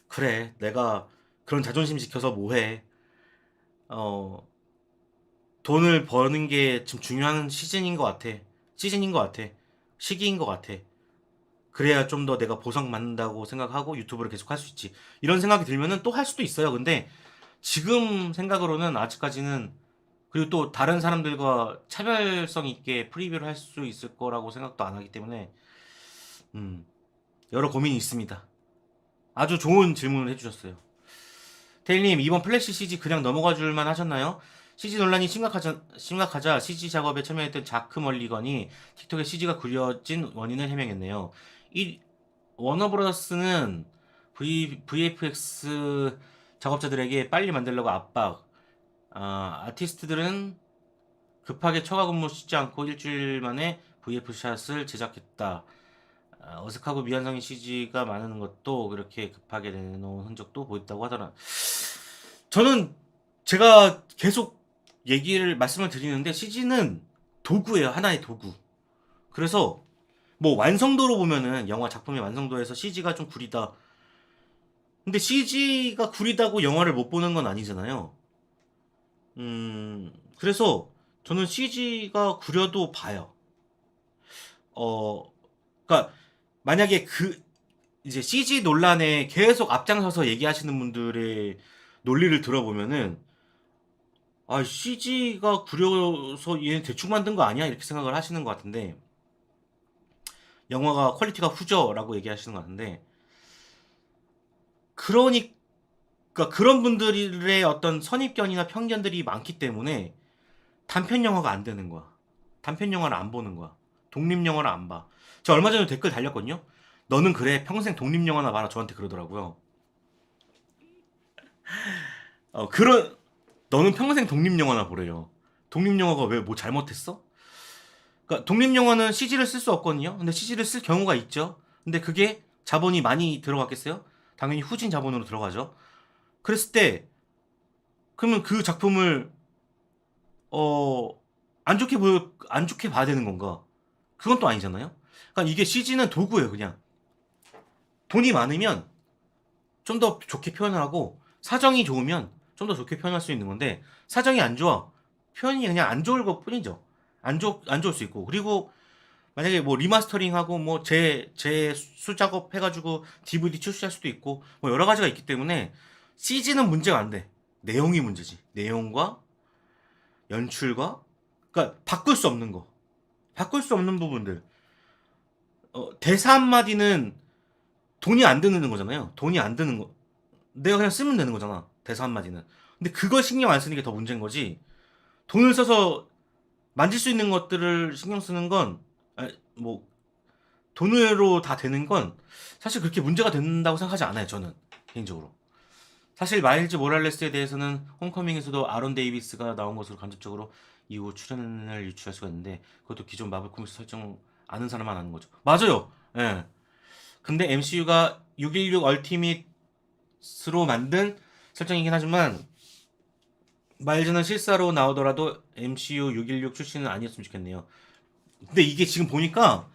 그래, 내가 그런 자존심 지켜서 뭐해? 어, 돈을 버는 게 지금 중요한 시즌인 것 같아. 시즌인 것 같아. 시기인 것 같아. 그래야 좀 더 내가 보상받는다고 생각하고 유튜브를 계속 할 수 있지. 이런 생각이 들면은 또 할 수도 있어요. 근데 지금 생각으로는 아직까지는 그리고 또 다른 사람들과 차별성 있게 프리뷰를 할 수 있을 거라고 생각도 안 하기 때문에 음, 여러 고민이 있습니다. 아주 좋은 질문을 해주셨어요. 테일님, 이번 플래시 CG 그냥 넘어가 줄만 하셨나요? CG 논란이 심각하자 CG 작업에 참여했던 자크 멀리건이 틱톡에 CG가 구려진 원인을 해명했네요. 이 워너브라더스는 VFX 작업자들에게 빨리 만들려고 압박, 아티스트들은 급하게 초과 근무 쉬지 않고 일주일 만에 VF샷을 제작했다. 어색하고 미완성인 CG가 많은 것도 그렇게 급하게 내놓은 흔적도 보였다고 하더라. 저는 제가 계속 말씀을 드리는데 CG는 도구예요. 하나의 도구. 그래서 뭐 완성도로 보면은 영화 작품의 완성도에서 CG가 좀 구리다. 근데 CG가 구리다고 영화를 못 보는 건 아니잖아요. 그래서 저는 CG가 구려도 봐요. 어, 그러니까 만약에 이제 CG 논란에 계속 앞장서서 얘기하시는 분들의 논리를 들어보면은 CG가 구려서 얘는 대충 만든 거 아니야? 이렇게 생각을 하시는 것 같은데 영화가 퀄리티가 후져라고 얘기하시는 것 같은데 그러니까 그런 분들의 어떤 선입견이나 편견들이 많기 때문에 단편 영화가 안 되는 거야. 단편 영화를 안 보는 거야. 독립 영화를 안 봐. 저 얼마 전에 댓글 달렸거든요. 너는 그래 평생 독립 영화나 봐라 저한테 그러더라고요. 그런 너는 평생 독립 영화나 보래요. 독립 영화가 왜 뭐 잘못했어? 그러니까 독립 영화는 CG를 쓸 수 없거든요. 근데 CG를 쓸 경우가 있죠. 근데 그게 자본이 많이 들어갔겠어요? 당연히 후진 자본으로 들어가죠. 그랬을 때 그러면 그 작품을 어, 안 좋게 봐야 되는 건가? 그건 또 아니잖아요? 그러니까 이게 CG는 도구예요, 그냥. 돈이 많으면 좀 더 좋게 표현을 하고, 사정이 좋으면 좀 더 좋게 표현할 수 있는 건데, 사정이 안 좋아. 표현이 그냥 안 좋을 것 뿐이죠. 안 좋을 수 있고. 그리고 만약에 뭐 리마스터링하고 뭐 재수작업 해가지고 DVD 출시할 수도 있고, 뭐 여러 가지가 있기 때문에 CG는 문제가 안 돼. 내용이 문제지. 내용과 연출과, 그러니까 바꿀 수 없는 거. 바꿀 수 없는 부분들. 대사 한마디는 돈이 안 드는 거잖아요. 돈이 안 드는 거. 내가 그냥 쓰면 되는 거잖아. 대사 한마디는. 근데 그걸 신경 안 쓰는 게 더 문제인 거지. 돈을 써서 만질 수 있는 것들을 신경 쓰는 건, 뭐, 돈으로 다 되는 건 사실 그렇게 문제가 된다고 생각하지 않아요. 저는. 개인적으로. 사실 마일즈 모랄레스에 대해서는 홈커밍에서도 아론 데이비스가 나온 것으로 간접적으로 이후 출연을 유추할 수가 있는데 그것도 기존 마블 코믹스 설정 아는 사람만 아는 거죠. 맞아요. 예. 근데 MCU가 616 얼티밋으로 만든 설정이긴 하지만 마일즈는 실사로 나오더라도 MCU 616 출신은 아니었으면 좋겠네요. 근데 이게 지금 보니까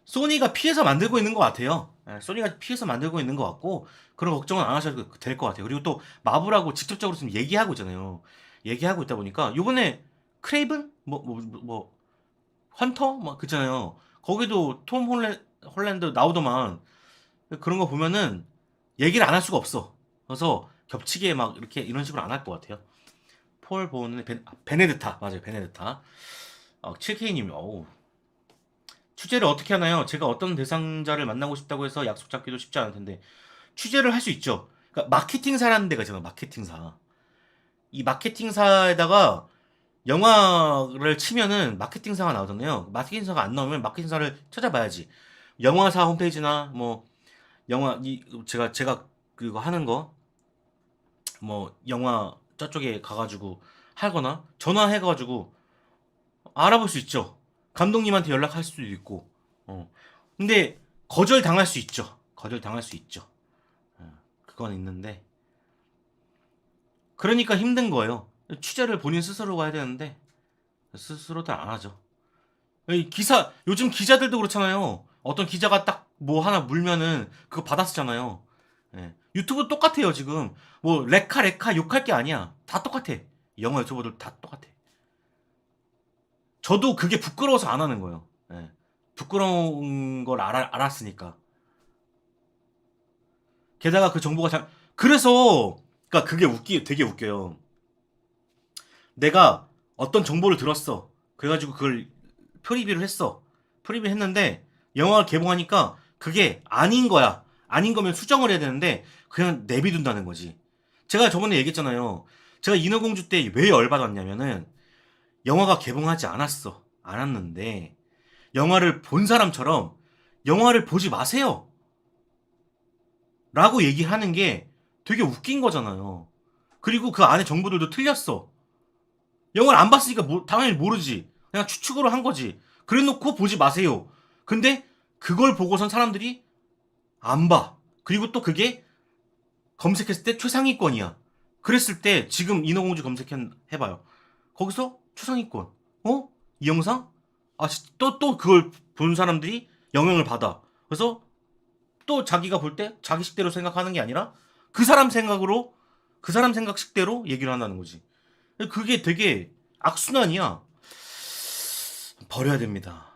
소니가 피해서 만들고 있는 것 같아요. 예, 소니가 피해서 만들고 있는 것 같고 그런 걱정은 안 하셔도 될 것 같아요. 그리고 또 마블하고 직접적으로 지금 얘기하고 있잖아요. 얘기하고 있다 보니까 요번에 크레이븐 뭐 헌터 뭐 그잖아요. 거기도 홀랜드 나오더만 그런 거 보면은 얘기를 안 할 수가 없어. 그래서 겹치게 막 이렇게 이런 식으로 안 할 것 같아요. 폴 보는 베네드타 맞아요 베네드타. 7K님이 어우 취재를 어떻게 하나요? 제가 어떤 대상자를 만나고 싶다고 해서 약속 잡기도 쉽지 않을 텐데 취재를 할 수 있죠. 그러니까 마케팅사라는 데가 있잖아. 마케팅사. 이 마케팅사에다가 영화를 치면은 마케팅사가 나오잖아요. 마케팅사가 안 나오면 마케팅사를 찾아봐야지. 영화사 홈페이지나 뭐 영화 이 제가 그거 하는 거 뭐 영화 저쪽에 가가지고 하거나 전화해가지고 알아볼 수 있죠. 감독님한테 연락할 수도 있고. 근데 거절 당할 수 있죠. 거절 당할 수 있죠. 그건 있는데 그러니까 힘든 거예요. 취재를 본인 스스로 해야 되는데 스스로들 안 하죠. 요즘 기자들도 그렇잖아요. 어떤 기자가 딱 뭐 하나 물면은 그거 받아 쓰잖아요. 예. 유튜브 똑같아요, 지금. 뭐, 레카 욕할 게 아니야. 다 똑같아. 영화 유튜버들 다 똑같아. 저도 그게 부끄러워서 안 하는 거예요. 예. 부끄러운 걸 알았으니까. 게다가 그 정보가 그래서, 그니까 그게 되게 웃겨요. 내가 어떤 정보를 들었어. 그래가지고 그걸 프리뷰를 했어. 프리뷰 했는데, 영화가 개봉하니까 그게 아닌 거야. 아닌 거면 수정을 해야 되는데, 그냥 내비둔다는 거지. 제가 저번에 얘기했잖아요. 제가 인어공주 때 왜 열받았냐면은, 영화가 개봉하지 않았는데, 영화를 본 사람처럼, 영화를 보지 마세요. 라고 얘기하는 게 되게 웃긴 거잖아요. 그리고 그 안에 정보들도 틀렸어. 영화를 안 봤으니까 당연히 모르지. 그냥 추측으로 한 거지. 그래 놓고 보지 마세요. 근데 그걸 보고선 사람들이 안 봐. 그리고 또 그게 검색했을 때 최상위권이야. 그랬을 때 지금 인어공주 검색해봐요. 거기서 최상위권. 이 영상? 또 그걸 본 사람들이 영향을 받아. 그래서 또 자기가 볼 때 자기식대로 생각하는 게 아니라 그 사람 생각으로 그 사람 생각식대로 얘기를 한다는 거지. 그게 되게 악순환이야. 버려야 됩니다.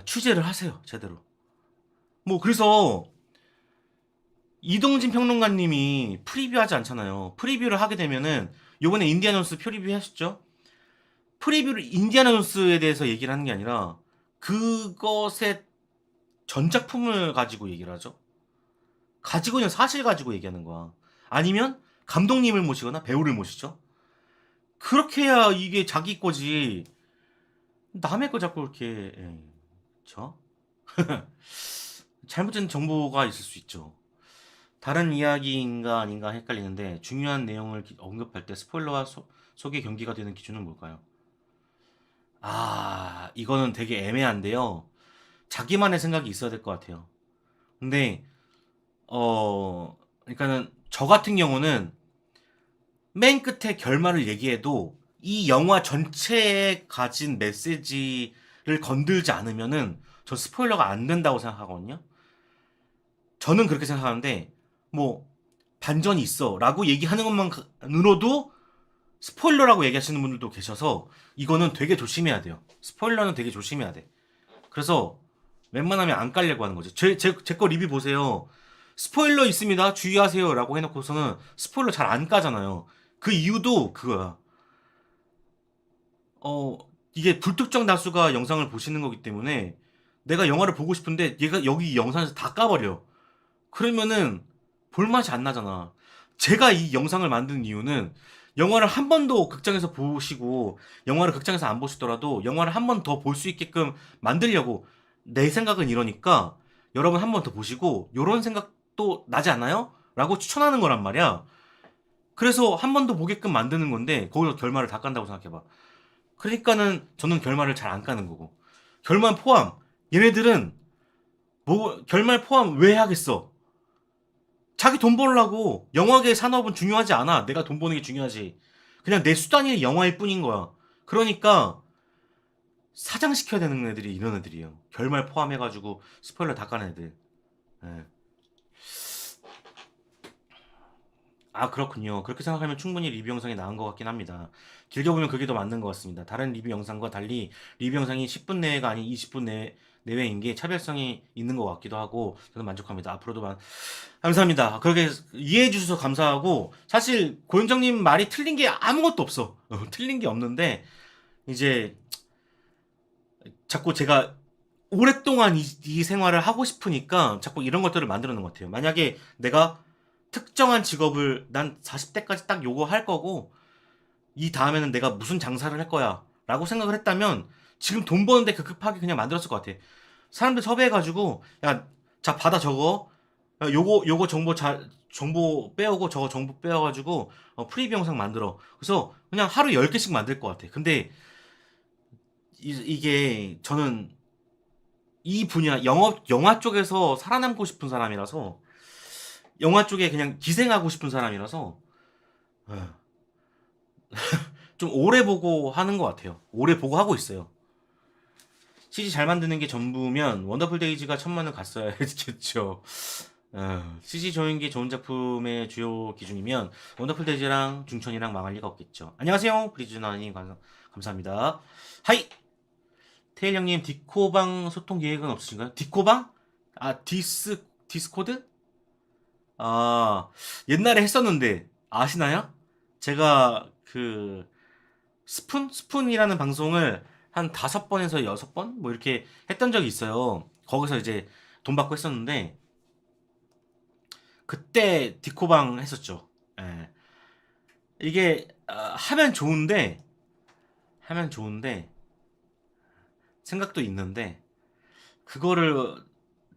취재를 하세요, 제대로. 뭐 그래서 이동진 평론가님이 프리뷰하지 않잖아요. 프리뷰를 하게 되면은 요번에 인디아나 존스 프리뷰 하셨죠? 프리뷰를 인디아나 존스에 대해서 얘기를 하는 게 아니라 그것의 전작품을 가지고 얘기를 하죠. 가지고 있는 사실 가지고 얘기하는 거야. 아니면 감독님을 모시거나 배우를 모시죠. 그렇게 해야 이게 자기 거지. 남의 거 자꾸 이렇게 그쵸? 잘못된 정보가 있을 수 있죠. 다른 이야기인가 아닌가 헷갈리는데 중요한 내용을 언급할 때 스포일러와 소개 경계가 되는 기준은 뭘까요? 아, 이거는 되게 애매한데요. 자기만의 생각이 있어야 될 것 같아요. 근데 그러니까는 저 같은 경우는 맨 끝에 결말을 얘기해도 이 영화 전체에 가진 메시지를 건들지 않으면은 저 스포일러가 안 된다고 생각하거든요. 저는 그렇게 생각하는데 뭐 반전이 있어라고 얘기하는 것만으로도 스포일러라고 얘기하시는 분들도 계셔서 이거는 되게 조심해야 돼요. 스포일러는 되게 조심해야 돼. 그래서 웬만하면 안 깔려고 하는 거지. 제 거 리뷰 보세요. 스포일러 있습니다. 주의하세요. 라고 해놓고서는 스포일러 잘 안 까잖아요. 그 이유도 그거야. 이게 불특정 다수가 영상을 보시는 거기 때문에 내가 영화를 보고 싶은데 얘가 여기 영상에서 다 까버려. 그러면은 볼맛이 안 나잖아. 제가 이 영상을 만든 이유는 영화를 한 번 더 극장에서 보시고 영화를 극장에서 안 보시더라도 영화를 한 번 더 볼 수 있게끔 만들려고 내 생각은 이러니까 여러분 한 번 더 보시고 요런 생각도 나지 않아요? 라고 추천하는 거란 말이야. 그래서 한 번 더 보게끔 만드는 건데 거기서 결말을 다 깐다고 생각해봐. 그러니까는 저는 결말을 잘 안 까는 거고 결말 포함 얘네들은 뭐 결말 포함 왜 하겠어? 자기 돈 벌려고 영화계 산업은 중요하지 않아. 내가 돈 버는 게 중요하지. 그냥 내 수단이 영화일 뿐인 거야. 그러니까 사장시켜야 되는 애들이 이런 애들이에요. 결말 포함해가지고 스포일러 다 까는 애들. 예. 아 그렇군요. 그렇게 생각하면 충분히 리뷰 영상이 나은 것 같긴 합니다. 길게 보면 그게 더 맞는 것 같습니다. 다른 리뷰 영상과 달리 리뷰 영상이 10분 내외가 아닌 20분 내외인 게 차별성이 있는 것 같기도 하고 저는 만족합니다. 앞으로도 감사합니다. 그렇게 이해해 주셔서 감사하고 사실 고현정님 말이 틀린 게 아무것도 없어. 틀린 게 없는데 이제 자꾸 제가 오랫동안 이 생활을 하고 싶으니까 자꾸 이런 것들을 만들어 놓은 것 같아요. 만약에 내가 특정한 직업을 난 40대까지 딱 요거 할 거고 이 다음에는 내가 무슨 장사를 할 거야 라고 생각을 했다면 지금 돈 버는데 급하게 그냥 만들었을 것 같아. 사람들 섭외해가지고 야, 자 받아 적어. 야, 요거 정보 빼오고 저거 정보 빼와가지고 프리뷰 영상 만들어. 그래서 그냥 하루 10개씩 만들 것 같아. 근데 이게 저는 이 분야 영화 쪽에서 살아남고 싶은 사람이라서 영화 쪽에 그냥 기생하고 싶은 사람이라서 어, 좀 오래 보고 하는 것 같아요. 오래 보고 하고 있어요. CG 잘 만드는 게 전부면 원더풀 데이즈가 1000만을 갔어야 했겠죠. CG 조인기 좋은 작품의 주요 기준이면 원더풀 데이즈랑 중천이랑 망할 리가 없겠죠. 안녕하세요. 브리즈나님 감사합니다. 하이! 테일 형님 디코방 소통 계획은 없으신가요? 디코방? 아 디스코드? 아 옛날에 했었는데 아시나요? 제가 그 스푼이라는 방송을 한 5번에서 6번 뭐 이렇게 했던 적이 있어요. 거기서 이제 돈 받고 했었는데 그때 디코방 했었죠. 예. 이게 하면 좋은데 생각도 있는데 그거를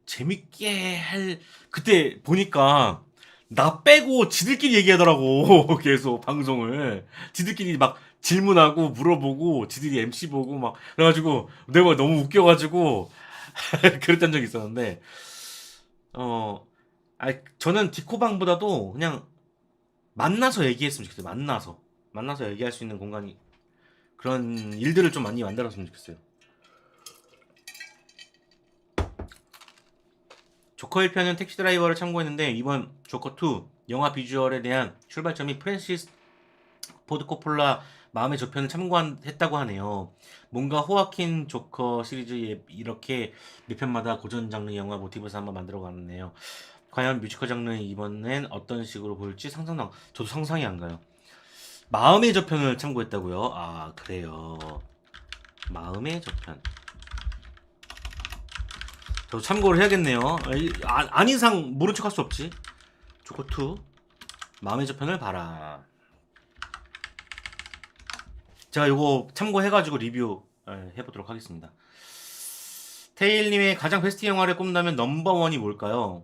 재밌게 할 그때 보니까 나 빼고 지들끼리 얘기하더라고. 계속 방송을 지들끼리 막 질문하고 물어보고 지들이 MC 보고 막 그래가지고 내가 너무 웃겨가지고 그랬던 적이 있었는데 어 저는 디코방보다도 그냥 만나서 얘기했으면 좋겠어요. 만나서 얘기할 수 있는 공간이 그런 일들을 좀 많이 만들었으면 좋겠어요. 조커 1편은 택시 드라이버를 참고했는데 이번 조커 2 영화 비주얼에 대한 출발점이 프랜시스 포드 코폴라 마음의 저편을 참고했다고 하네요. 뭔가 호아킨 조커 시리즈 이렇게 몇 편마다 고전 장르 영화 모티브에서 한번 만들어가네요. 과연 뮤지컬 장르 이번엔 어떤 식으로 보일지 저도 상상이 안 가요. 마음의 저편을 참고했다고요? 아 그래요. 마음의 저편. 저도 참고를 해야겠네요. 아닌 이상 모른 척 할 수 없지. 조커2 마음의 저편을 봐라. 제가 요거 참고해가지고 리뷰 해보도록 하겠습니다. 테일님의 가장 베스트 영화를 꼽는다면 넘버원이 뭘까요?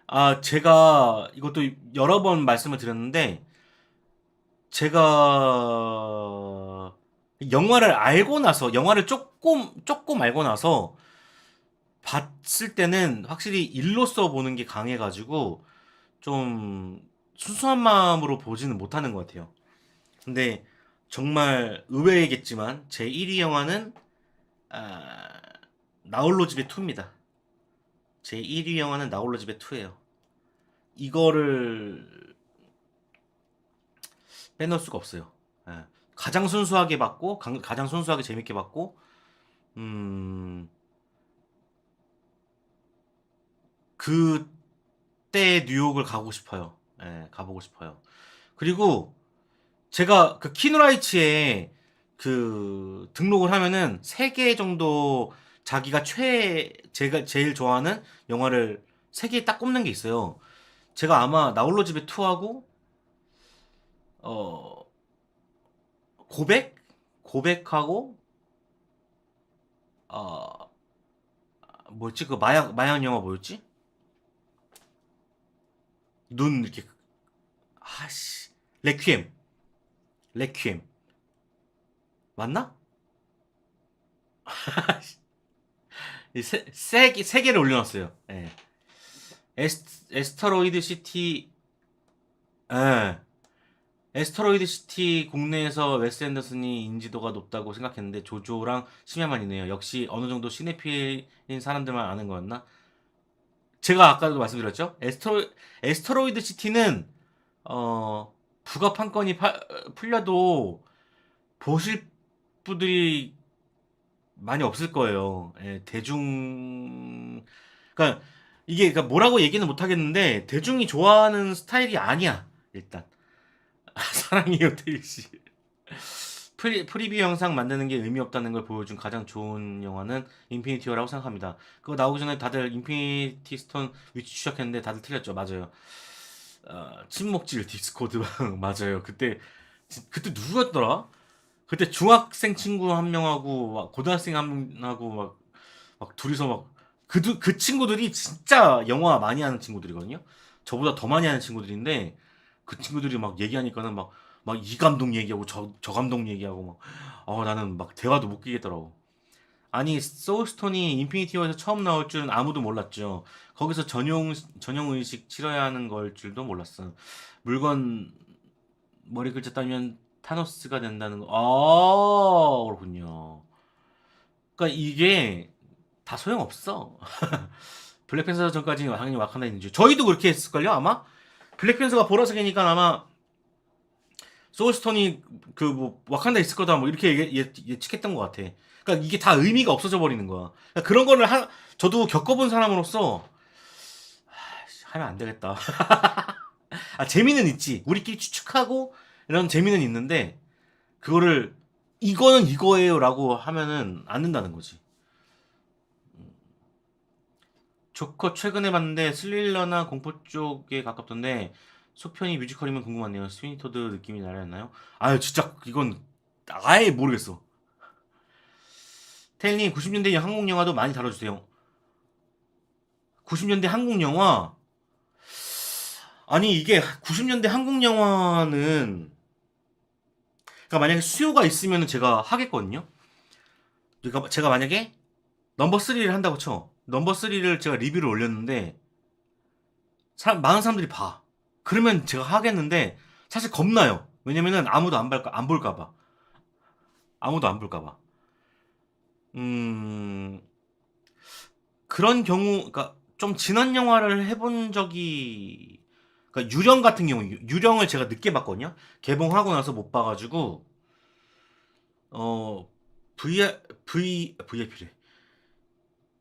아, 제가 이것도 여러 번 말씀을 드렸는데, 제가 영화를 알고 나서, 영화를 조금 알고 나서 봤을 때는 확실히 일로서 보는 게 강해가지고, 좀 순수한 마음으로 보지는 못하는 것 같아요. 근데 정말 의외이겠지만 제 1위 영화는 나홀로 집에 2입니다. 제 1위 영화는 나홀로 집에 2예요. 이거를 빼놓을 수가 없어요. 예. 가장 순수하게 봤고 가장 순수하게 재밌게 봤고 음, 그때 뉴욕을 가고 싶어요. 예, 가보고 싶어요. 그리고 제가 그 키누라이츠에 그 등록을 하면은 3개 정도 자기가 제가 제일 좋아하는 영화를 3개 딱 꼽는 게 있어요. 제가 아마 나홀로 집에 2하고 어 고백 고백하고 어 뭐였지 그 마약 영화 뭐였지? 눈 이렇게 아씨 레퀴엠 맞나? 세 개를 올려놨어요. 예. 에스터로이드 시티 예. 에스터로이드 시티 국내에서 웨스 앤더슨이 인지도가 높다고 생각했는데 조조랑 심야만 있네요. 역시 어느 정도 시네필인 사람들만 아는 거였나? 제가 아까도 말씀드렸죠. 에스터로이드 시티는 어 부가 판권이 풀려도 보실 분들이 많이 없을 거예요. 예, 그러니까 이게 그러니까 뭐라고 얘기는 못 하겠는데 대중이 좋아하는 스타일이 아니야. 일단 사랑해요 테일씨. 프리뷰 영상 만드는 게 의미 없다는 걸 보여준 가장 좋은 영화는 인피니티 워라고 생각합니다. 그거 나오기 전에 다들 인피니티 스톤 위치 추적했는데 다들 틀렸죠. 맞아요. 침묵질 디스코드 맞아요. 그때 누구였더라? 그때 중학생 친구 한 명하고 막 고등학생 한 명하고 막 둘이서 그 친구들이 진짜 영화 많이 하는 친구들이거든요. 저보다 더 많이 하는 친구들인데 그 친구들이 막 얘기하니까는 막 이 감독 얘기하고 저 감독 얘기하고 나는 막 대화도 못 끼겠더라고. 아니 소울스톤이 인피니티 워에서 처음 나올 줄은 아무도 몰랐죠. 거기서 전용 의식 치러야 하는 걸 줄도 몰랐어. 물건 머리 글자 따면 타노스가 된다는 거. 그렇군요. 그러니까 이게 다 소용없어. 블랙팬서 전까지 당연히 와칸다 있는지 저희도 그렇게 했을걸요 아마. 블랙팬서가 보라색이니까 아마 소울스톤이 그 뭐 와칸다 있을 거다 뭐 이렇게 예측했던 것 같아. 그러니까 이게 다 의미가 없어져 버리는 거야. 그러니까 그런 거를 저도 겪어본 사람으로서 하면 안 되겠다. 재미는 있지. 우리끼리 추측하고 이런 재미는 있는데 그거를 이거는 이거예요라고 하면은 안 된다는 거지. 조커 최근에 봤는데 스릴러나 공포 쪽에 가깝던데 소편이 뮤지컬이면 궁금하네요. 스위니 토드 느낌이 나였나요? 아유 진짜 이건 아예 모르겠어. 테일님 90년대 한국 영화도 많이 다뤄주세요. 90년대 한국 영화 아니 이게 90년대 한국 영화는 그러니까 만약에 수요가 있으면 제가 하겠거든요. 그러니까 제가 만약에 넘버 3를 한다고 쳐. 넘버 3를 제가 리뷰를 올렸는데 많은 사람들이 봐. 그러면 제가 하겠는데 사실 겁나요. 왜냐면은 아무도 안 볼까 봐. 아무도 안 볼까 봐. 음, 그런 경우, 그러니까 좀 지난 영화를 해본 적이, 그러니까 유령 같은 경우, 유령을 제가 늦게 봤거든요. 개봉하고 나서 못 봐가지고, 어, VIP래.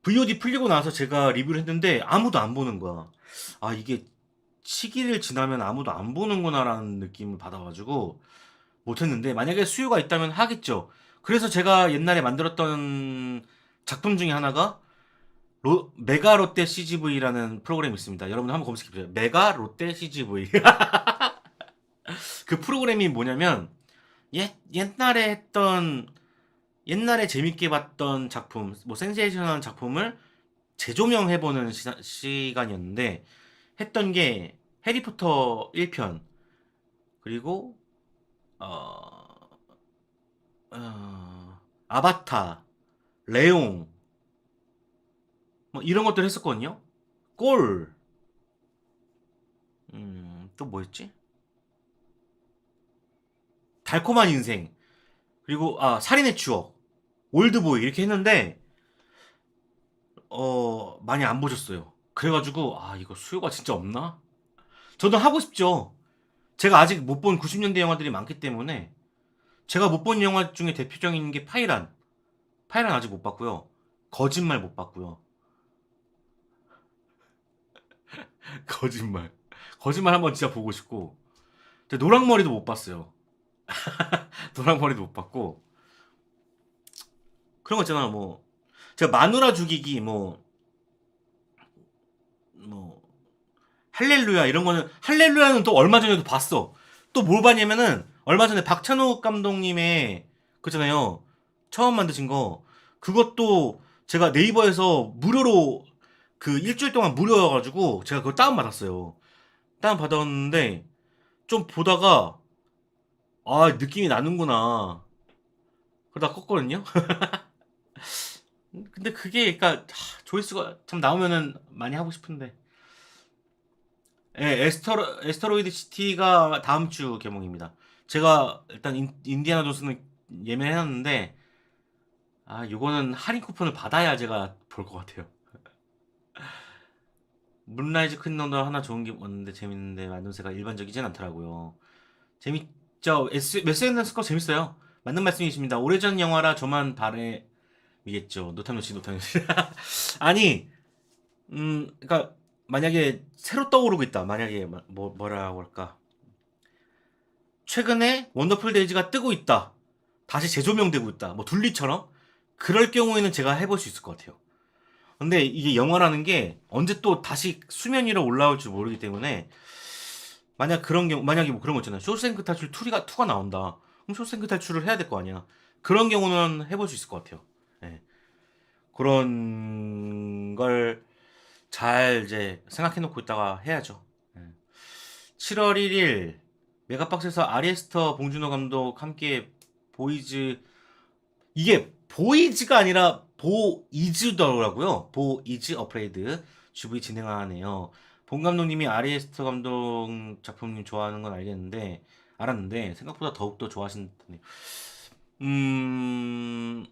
VOD 풀리고 나서 제가 리뷰를 했는데 아무도 안 보는 거야. 아, 이게 시기를 지나면 아무도 안 보는구나라는 느낌을 받아가지고 못했는데 만약에 수요가 있다면 하겠죠. 그래서 제가 옛날에 만들었던 작품 중에 하나가 메가 롯데 CGV라는 프로그램이 있습니다. 여러분 한번 검색해보세요. 메가 롯데 CGV. 그 프로그램이 뭐냐면 옛날에 했던 옛날에 재밌게 봤던 작품, 뭐 센세이션한 작품을 재조명해보는 시간이었는데 했던 게 해리포터 1편 그리고 어, 아바타, 레옹 뭐 이런 것들 했었거든요. 골, 또 뭐였지? 달콤한 인생 그리고 살인의 추억, 올드보이 이렇게 했는데 많이 안 보셨어요. 그래가지고 이거 수요가 진짜 없나? 저도 하고 싶죠. 제가 아직 못 본 90년대 영화들이 많기 때문에 제가 못 본 영화 중에 대표적인 게 파이란. 파이란 아직 못 봤고요. 거짓말 못 봤고요. 거짓말. 거짓말 한번 진짜 보고 싶고. 근데 노랑머리도 못 봤어요. 노랑머리도 못 봤고. 그런 거 있잖아. 뭐 제가 마누라 죽이기 뭐 할렐루야 이런 거는 할렐루야는 또 얼마 전에도 봤어. 또 뭘 봤냐면은 얼마 전에 박찬욱 감독님의 그잖아요. 처음 만드신 거 그것도 제가 네이버에서 무료로 그 일주일 동안 무료여가지고 제가 그거 다운 받았어요. 다운 받았는데 좀 보다가 느낌이 나는구나. 그러다 껐거든요. 근데 그게 그러니까 조회수가 참 나오면은 많이 하고 싶은데. 예, 에스터로이드 시티가 다음 주 개봉입니다. 제가 일단 인디아나 존스는 예매해놨는데 요거는 할인 쿠폰을 받아야 제가 볼 것 같아요. 문라이즈 큰놈도 하나 좋은 게 왔는데 재밌는데 만듦새가 일반적이진 않더라고요. 재밌죠? SNS 거 재밌어요. 맞는 말씀이십니다. 오래전 영화라 저만 바램이겠죠. 노탐노씨 노탐노씨. 아니, 그러니까 만약에 새로 떠오르고 있다. 만약에 뭐라고 할까? 최근에 원더풀 데이즈가 뜨고 있다. 다시 재조명되고 있다. 뭐 둘리처럼 그럴 경우에는 제가 해볼 수 있을 것 같아요. 근데 이게 영화라는 게 언제 또 다시 수면 위로 올라올지 모르기 때문에 만약에 뭐 그런 거 있잖아요. 쇼생크 탈출 2가 나온다. 그럼 쇼생크 탈출을 해야 될 거 아니야. 그런 경우는 해볼 수 있을 것 같아요. 예. 그런 걸 잘 이제 생각해 놓고 있다가 해야죠. 예. 7월 1일 메가박스에서 아리에스터 봉준호 감독 함께 보이즈 이게 보이즈가 아니라 보이즈더라고요. 보이즈 어프레이드 GV 진행하네요. 본 감독님이 아리에스터 감독 작품 좋아하는 건 알았는데 생각보다 더욱더 좋아하신다네요. 음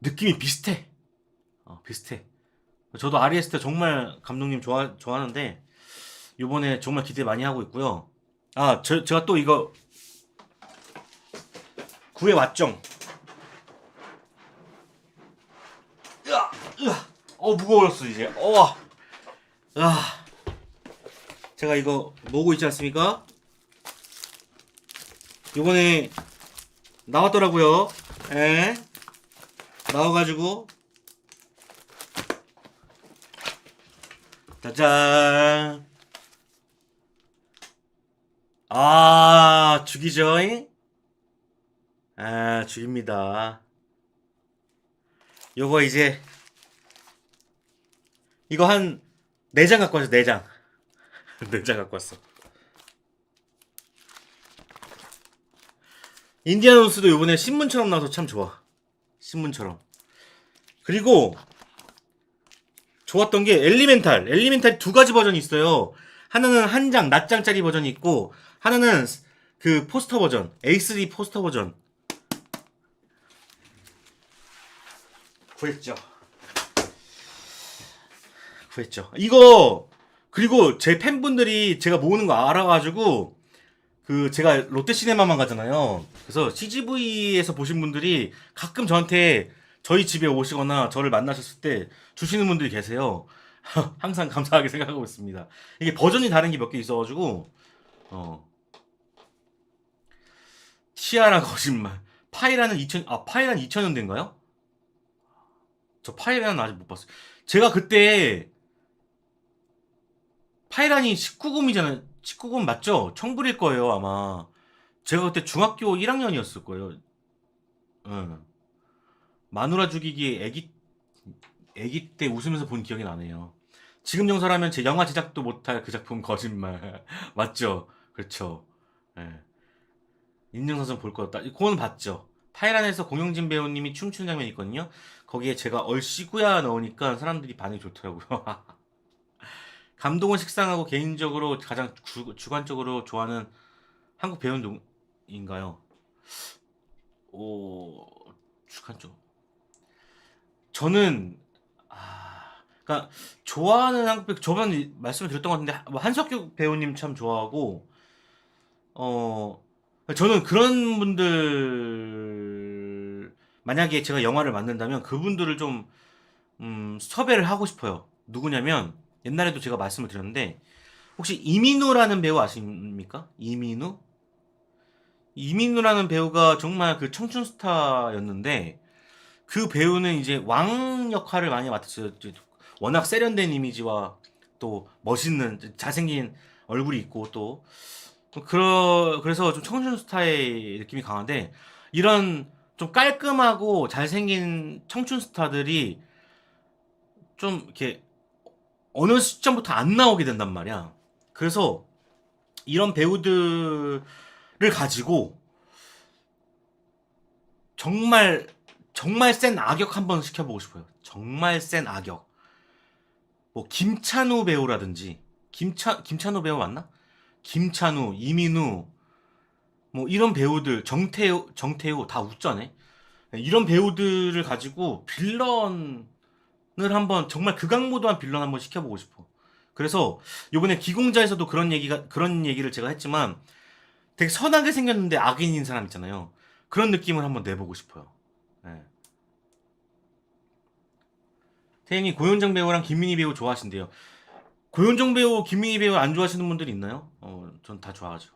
느낌이 비슷해. 비슷해. 저도 아리에스터 정말 감독님 좋아하는데 요번에 정말 기대 많이 하고 있고요. 제가 또 이거 구해왔죠. 무거워졌어 이제. 제가 이거 모으고 있지 않습니까? 요번에 나왔더라고요. 에? 나와가지고 짜잔. 죽이죠. 죽입니다. 요거 이제 이거 한 4장 갖고 왔어. 4장. 4장 갖고 왔어. 인디아나 존스도 요번에 신문처럼 나와서 참 좋아. 신문처럼. 그리고 좋았던 게 엘리멘탈 2가지 버전이 있어요. 하나는 한 장, 낱장짜리 버전이 있고 하나는 그 포스터 버전, A3 포스터 버전. 구했죠. 이거 그리고 제 팬분들이 제가 모으는 거 알아가지고 제가 롯데시네마만 가잖아요. 그래서 CGV에서 보신 분들이 가끔 저한테 저희 집에 오시거나 저를 만나셨을 때 주시는 분들이 계세요. 항상 감사하게 생각하고 있습니다. 이게 버전이 다른 게 몇 개 있어가지고 티아라 거짓말. 파이란은 2000년대인가요? 저 파이란은 아직 못 봤어요. 제가 그때 파이란이 19금이잖아요. 19금 맞죠? 청불일 거예요 아마. 제가 그때 중학교 1학년이었을 거예요. 응. 마누라 죽이기 애기 때 웃으면서 본 기억이 나네요. 지금 용서라면 제 영화 제작도 못할 그 작품 거짓말. 맞죠? 그렇죠. 예. 인증사진 볼 거였다. 그건 봤죠. 파이란에서 공영진 배우님이 춤추는 장면이 있거든요. 거기에 제가 얼씨구야 넣으니까 사람들이 반응이 좋더라고요. 감독은 식상하고 개인적으로 가장 주관적으로 좋아하는 한국 배우는 누구인가요? 오, 주관적. 저는 그러니까 좋아하는 한국 배우 저번 말씀을 드렸던 것 같은데 뭐 한석규 배우님 참 좋아하고 어 저는 그런 분들 만약에 제가 영화를 만든다면 그분들을 좀 섭외를 하고 싶어요. 누구냐면 옛날에도 제가 말씀을 드렸는데 혹시 이민우라는 배우 아십니까? 이민우? 이민우라는 배우가 정말 그 청춘 스타였는데 그 배우는 이제 왕 역할을 많이 맡았어요. 워낙 세련된 이미지와 또 멋있는 잘생긴 얼굴이 있고 또 그래서 좀 청춘 스타의 느낌이 강한데 이런 좀 깔끔하고 잘생긴 청춘 스타들이 좀 이렇게 어느 시점부터 안 나오게 된단 말이야. 그래서 이런 배우들을 가지고 정말 정말 센 악역 한번 시켜보고 싶어요. 정말 센 악역. 뭐 김찬우 배우라든지 김찬우 배우 맞나? 김찬우, 이민우 뭐 이런 배우들 정태우 다 웃자네. 이런 배우들을 가지고 빌런을 한번 정말 극악무도한 빌런 한번 시켜보고 싶어. 그래서 요번에 기공자에서도 그런 얘기를 제가 했지만 되게 선하게 생겼는데 악인인 사람 있잖아요. 그런 느낌을 한번 내보고 싶어요. 네. 태인이 고현정 배우랑 김민희 배우 좋아하신대요. 고현정 배우, 김민희 배우 안 좋아하시는 분들이 있나요? 전 다 좋아하죠.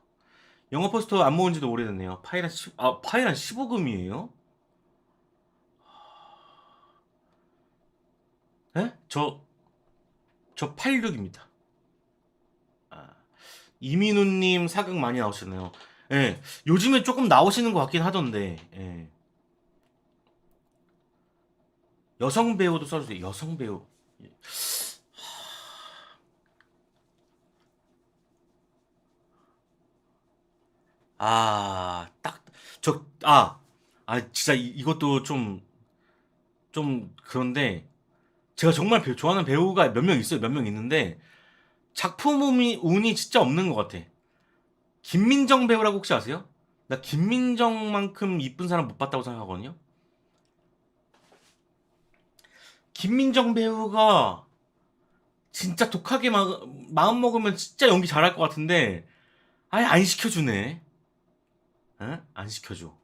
영화 포스터 안 모은 지도 오래됐네요. 파이란 15금이에요? 에? 저 86입니다. 아, 이민우님 사극 많이 나오시네요. 예, 요즘에 조금 나오시는 것 같긴 하던데, 예. 여성 배우도 써주세요. 여성 배우. 저, 진짜 이것도 좀 그런데, 제가 정말 좋아하는 배우가 몇 명 있어요. 몇 명 있는데, 운이 진짜 없는 것 같아. 김민정 배우라고 혹시 아세요? 나 김민정만큼 이쁜 사람 못 봤다고 생각하거든요. 김민정 배우가 진짜 독하게 마음 먹으면 진짜 연기 잘할 것 같은데 아예 안 시켜주네. 에? 안 시켜줘.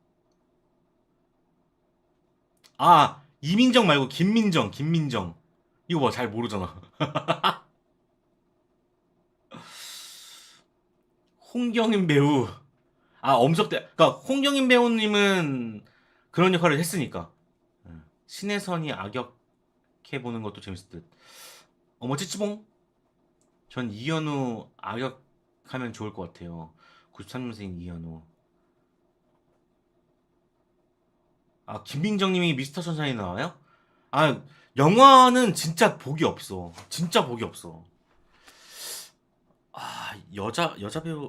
이민정 말고 김민정. 이거 뭐 잘 모르잖아. 홍경인 배우. 엄석대. 그러니까 홍경인 배우님은 그런 역할을 했으니까. 신혜선이 악역해 보는 것도 재밌을 듯. 어머 찌찌봉. 전 이현우 악역하면 좋을 것 같아요. 93년생 이현우. 김민정님이 미스터 선샤인 나와요? 아, 영화는 진짜 복이 없어. 진짜 복이 없어. 여자 배우.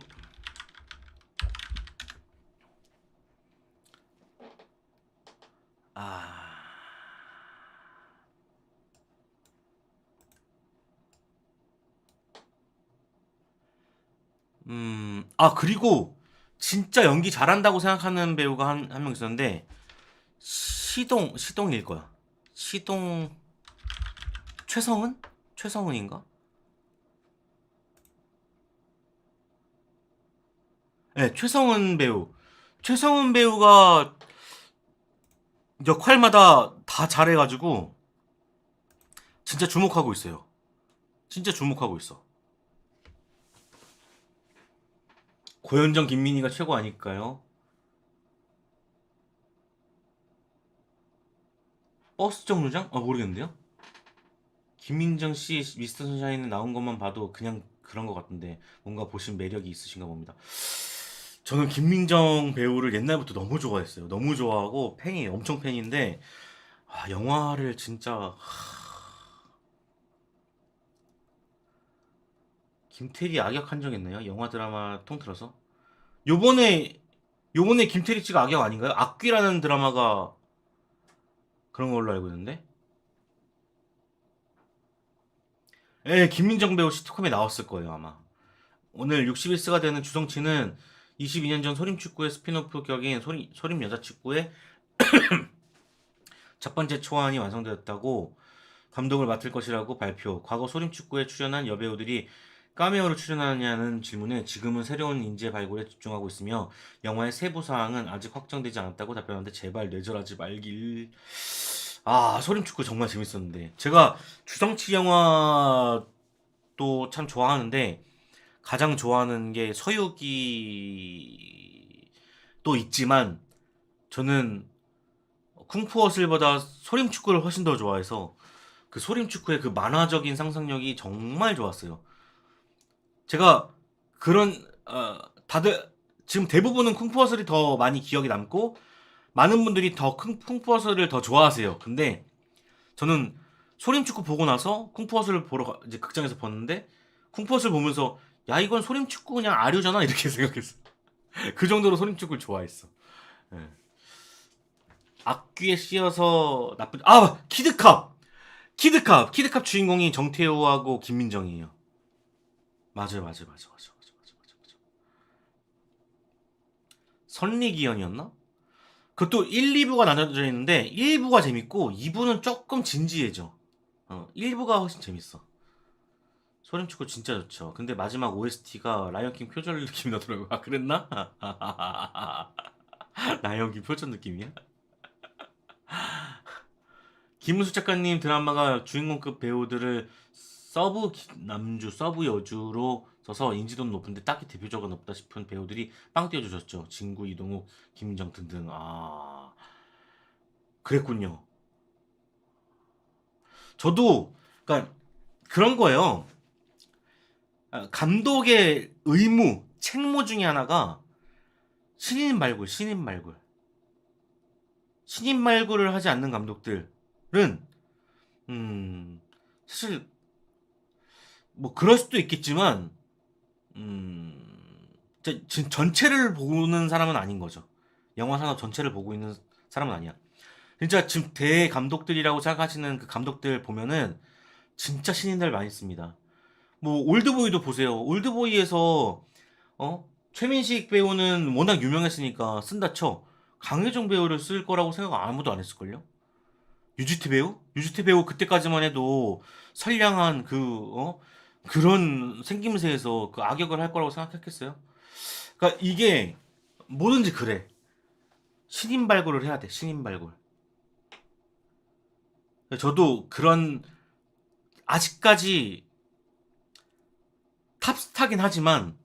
아, 그리고 진짜 연기 잘한다고 생각하는 배우가 한 명 있었는데, 시동일 거야. 시동, 최성은? 최성은인가? 네, 최성은 배우. 최성은 배우가 역할마다 다 잘해가지고, 진짜 주목하고 있어요. 진짜 주목하고 있어. 고현정, 김민희가 최고 아닐까요? 버스 정류장? 모르겠는데요? 김민정 씨 미스터 선샤인에 나온 것만 봐도 그냥 그런 것 같은데 뭔가 보신 매력이 있으신가 봅니다. 저는 김민정 배우를 옛날부터 너무 좋아했어요. 너무 좋아하고 엄청 팬인데 영화를 진짜 김태리 악역 한정했네요. 영화 드라마 통틀어서. 요번에 요번에 김태리 씨가 악역 아닌가요? 악귀라는 드라마가 그런 걸로 알고 있는데. 예, 김민정 배우 시트콤에 나왔을 거예요, 아마. 오늘 61세가 되는 주성치는 22년 전 소림축구의 스피노프 격인 소림 여자축구의 첫 번째 초안이 완성되었다고 감독을 맡을 것이라고 발표. 과거 소림축구에 출연한 여배우들이 카메오로 출연하냐는 질문에 지금은 새로운 인재 발굴에 집중하고 있으며 영화의 세부 사항은 아직 확정되지 않았다고 답변하는데 제발 뇌절하지 말길. 소림축구 정말 재밌었는데 제가 주성치 영화도 참 좋아하는데 가장 좋아하는 게 서유기도 있지만 저는 쿵푸어슬보다 소림축구를 훨씬 더 좋아해서 그 소림축구의 그 만화적인 상상력이 정말 좋았어요. 제가 그런 다들 지금 대부분은 쿵푸어슬이 더 많이 기억에 남고 많은 분들이 더 쿵푸어슬을 더 좋아하세요. 근데 저는 소림축구 보고 나서 쿵푸어슬을 이제 극장에서 봤는데 쿵푸어슬 보면서 야 이건 소림축구 그냥 아류잖아 이렇게 생각했어. 그 정도로 소림축구를 좋아했어. 예. 악귀에 씌어서 나쁜 키드캅 주인공이 정태호하고 김민정이에요. 맞아. 선리기현이었나? 그것도 1, 2부가 나눠져 있는데 1부가 재밌고 2부는 조금 진지해져. 1부가 훨씬 재밌어. 소림축구 진짜 좋죠. 근데 마지막 OST가 라이언킹 표절 느낌이 나더라고요. 그랬나? 라이언킹 표절 느낌이야? 김은수 작가님 드라마가 주인공급 배우들을 남주, 서브 여주로 써서 인지도는 높은데 딱히 대표적은 없다 싶은 배우들이 빵 띄워주셨죠. 진구, 이동욱, 김민정 등등. 그랬군요. 저도 그러니까 그런 거예요. 감독의 의무, 책무 중에 하나가 신인 발굴. 신인 발굴을 하지 않는 감독들은 사실 뭐 그럴 수도 있겠지만 전체를 보는 사람은 아닌 거죠. 영화 산업 전체를 보고 있는 사람은 아니야. 진짜 지금 대감독들이라고 생각하시는 그 감독들 보면은 진짜 신인들 많이 씁니다. 뭐 올드보이도 보세요. 올드보이에서 최민식 배우는 워낙 유명했으니까 쓴다 쳐. 강혜정 배우를 쓸 거라고 생각 아무도 안 했을걸요? 유지태 배우 그때까지만 해도 선량한 그런 생김새에서 그 악역을 할 거라고 생각했겠어요? 그러니까 이게 뭐든지 그래. 신인 발굴을 해야 돼. 신인 발굴. 저도 그런 아직까지 탑스타긴 하지만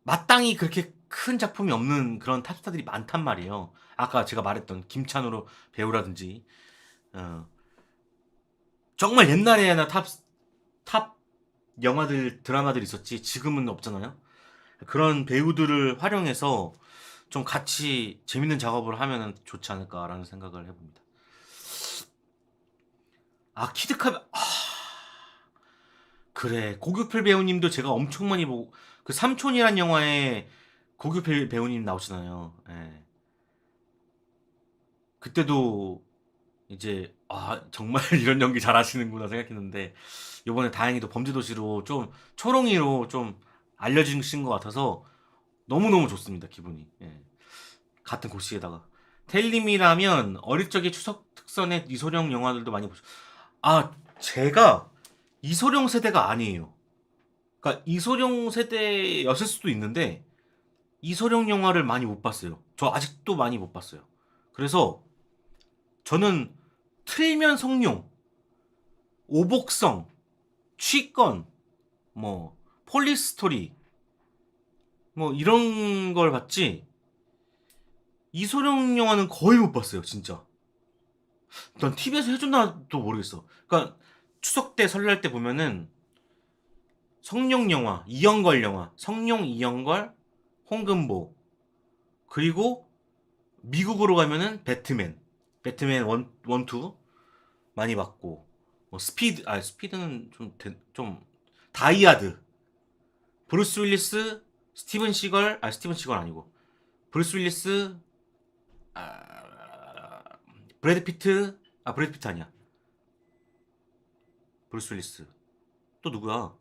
마땅히 그렇게 큰 작품이 없는 그런 탑스타들이 많단 말이에요. 아까 제가 말했던 김찬호 배우라든지 어, 정말 옛날에나 탑 영화들 드라마들 있었지 지금은 없잖아요. 그런 배우들을 활용해서 좀 같이 재밌는 작업을 하면 좋지 않을까라는 생각을 해봅니다. 키드캅 그래 고규필 배우님도 제가 엄청 많이 보고 그 삼촌이란 영화에 고규필 배우님 나오시잖아요. 예. 그때도 이제 정말 이런 연기 잘하시는구나 생각했는데 요번에 다행히도 범죄도시로 좀 초롱이로 좀 알려주신 것 같아서 너무너무 좋습니다 기분이. 예. 같은 고시에다가 텔림이라면 어릴 적에 추석 특선의 이소룡 영화들도 많이 보셨. 제가 이소룡 세대가 아니에요. 그러니까 이소룡 세대였을 수도 있는데 이소룡 영화를 많이 못 봤어요. 저 아직도 많이 못 봤어요. 그래서 저는 틀면 성룡, 오복성, 취권, 뭐 폴리스토리 뭐 이런 걸 봤지 이소룡 영화는 거의 못 봤어요, 진짜. 난 TV에서 해줬나도 모르겠어. 그러니까 추석 때 설날 때 보면은 성룡 영화, 이영걸 영화, 성룡 이영걸, 홍금보 그리고 미국으로 가면은 배트맨 1, 2 많이 봤고, 뭐 스피드는 좀 다이아드, 브루스 윌리스, 스티븐 시걸 아니고 브루스 윌리스, 아, 브래드 피트 아니야. 브루스 윌리스. 또 누구야?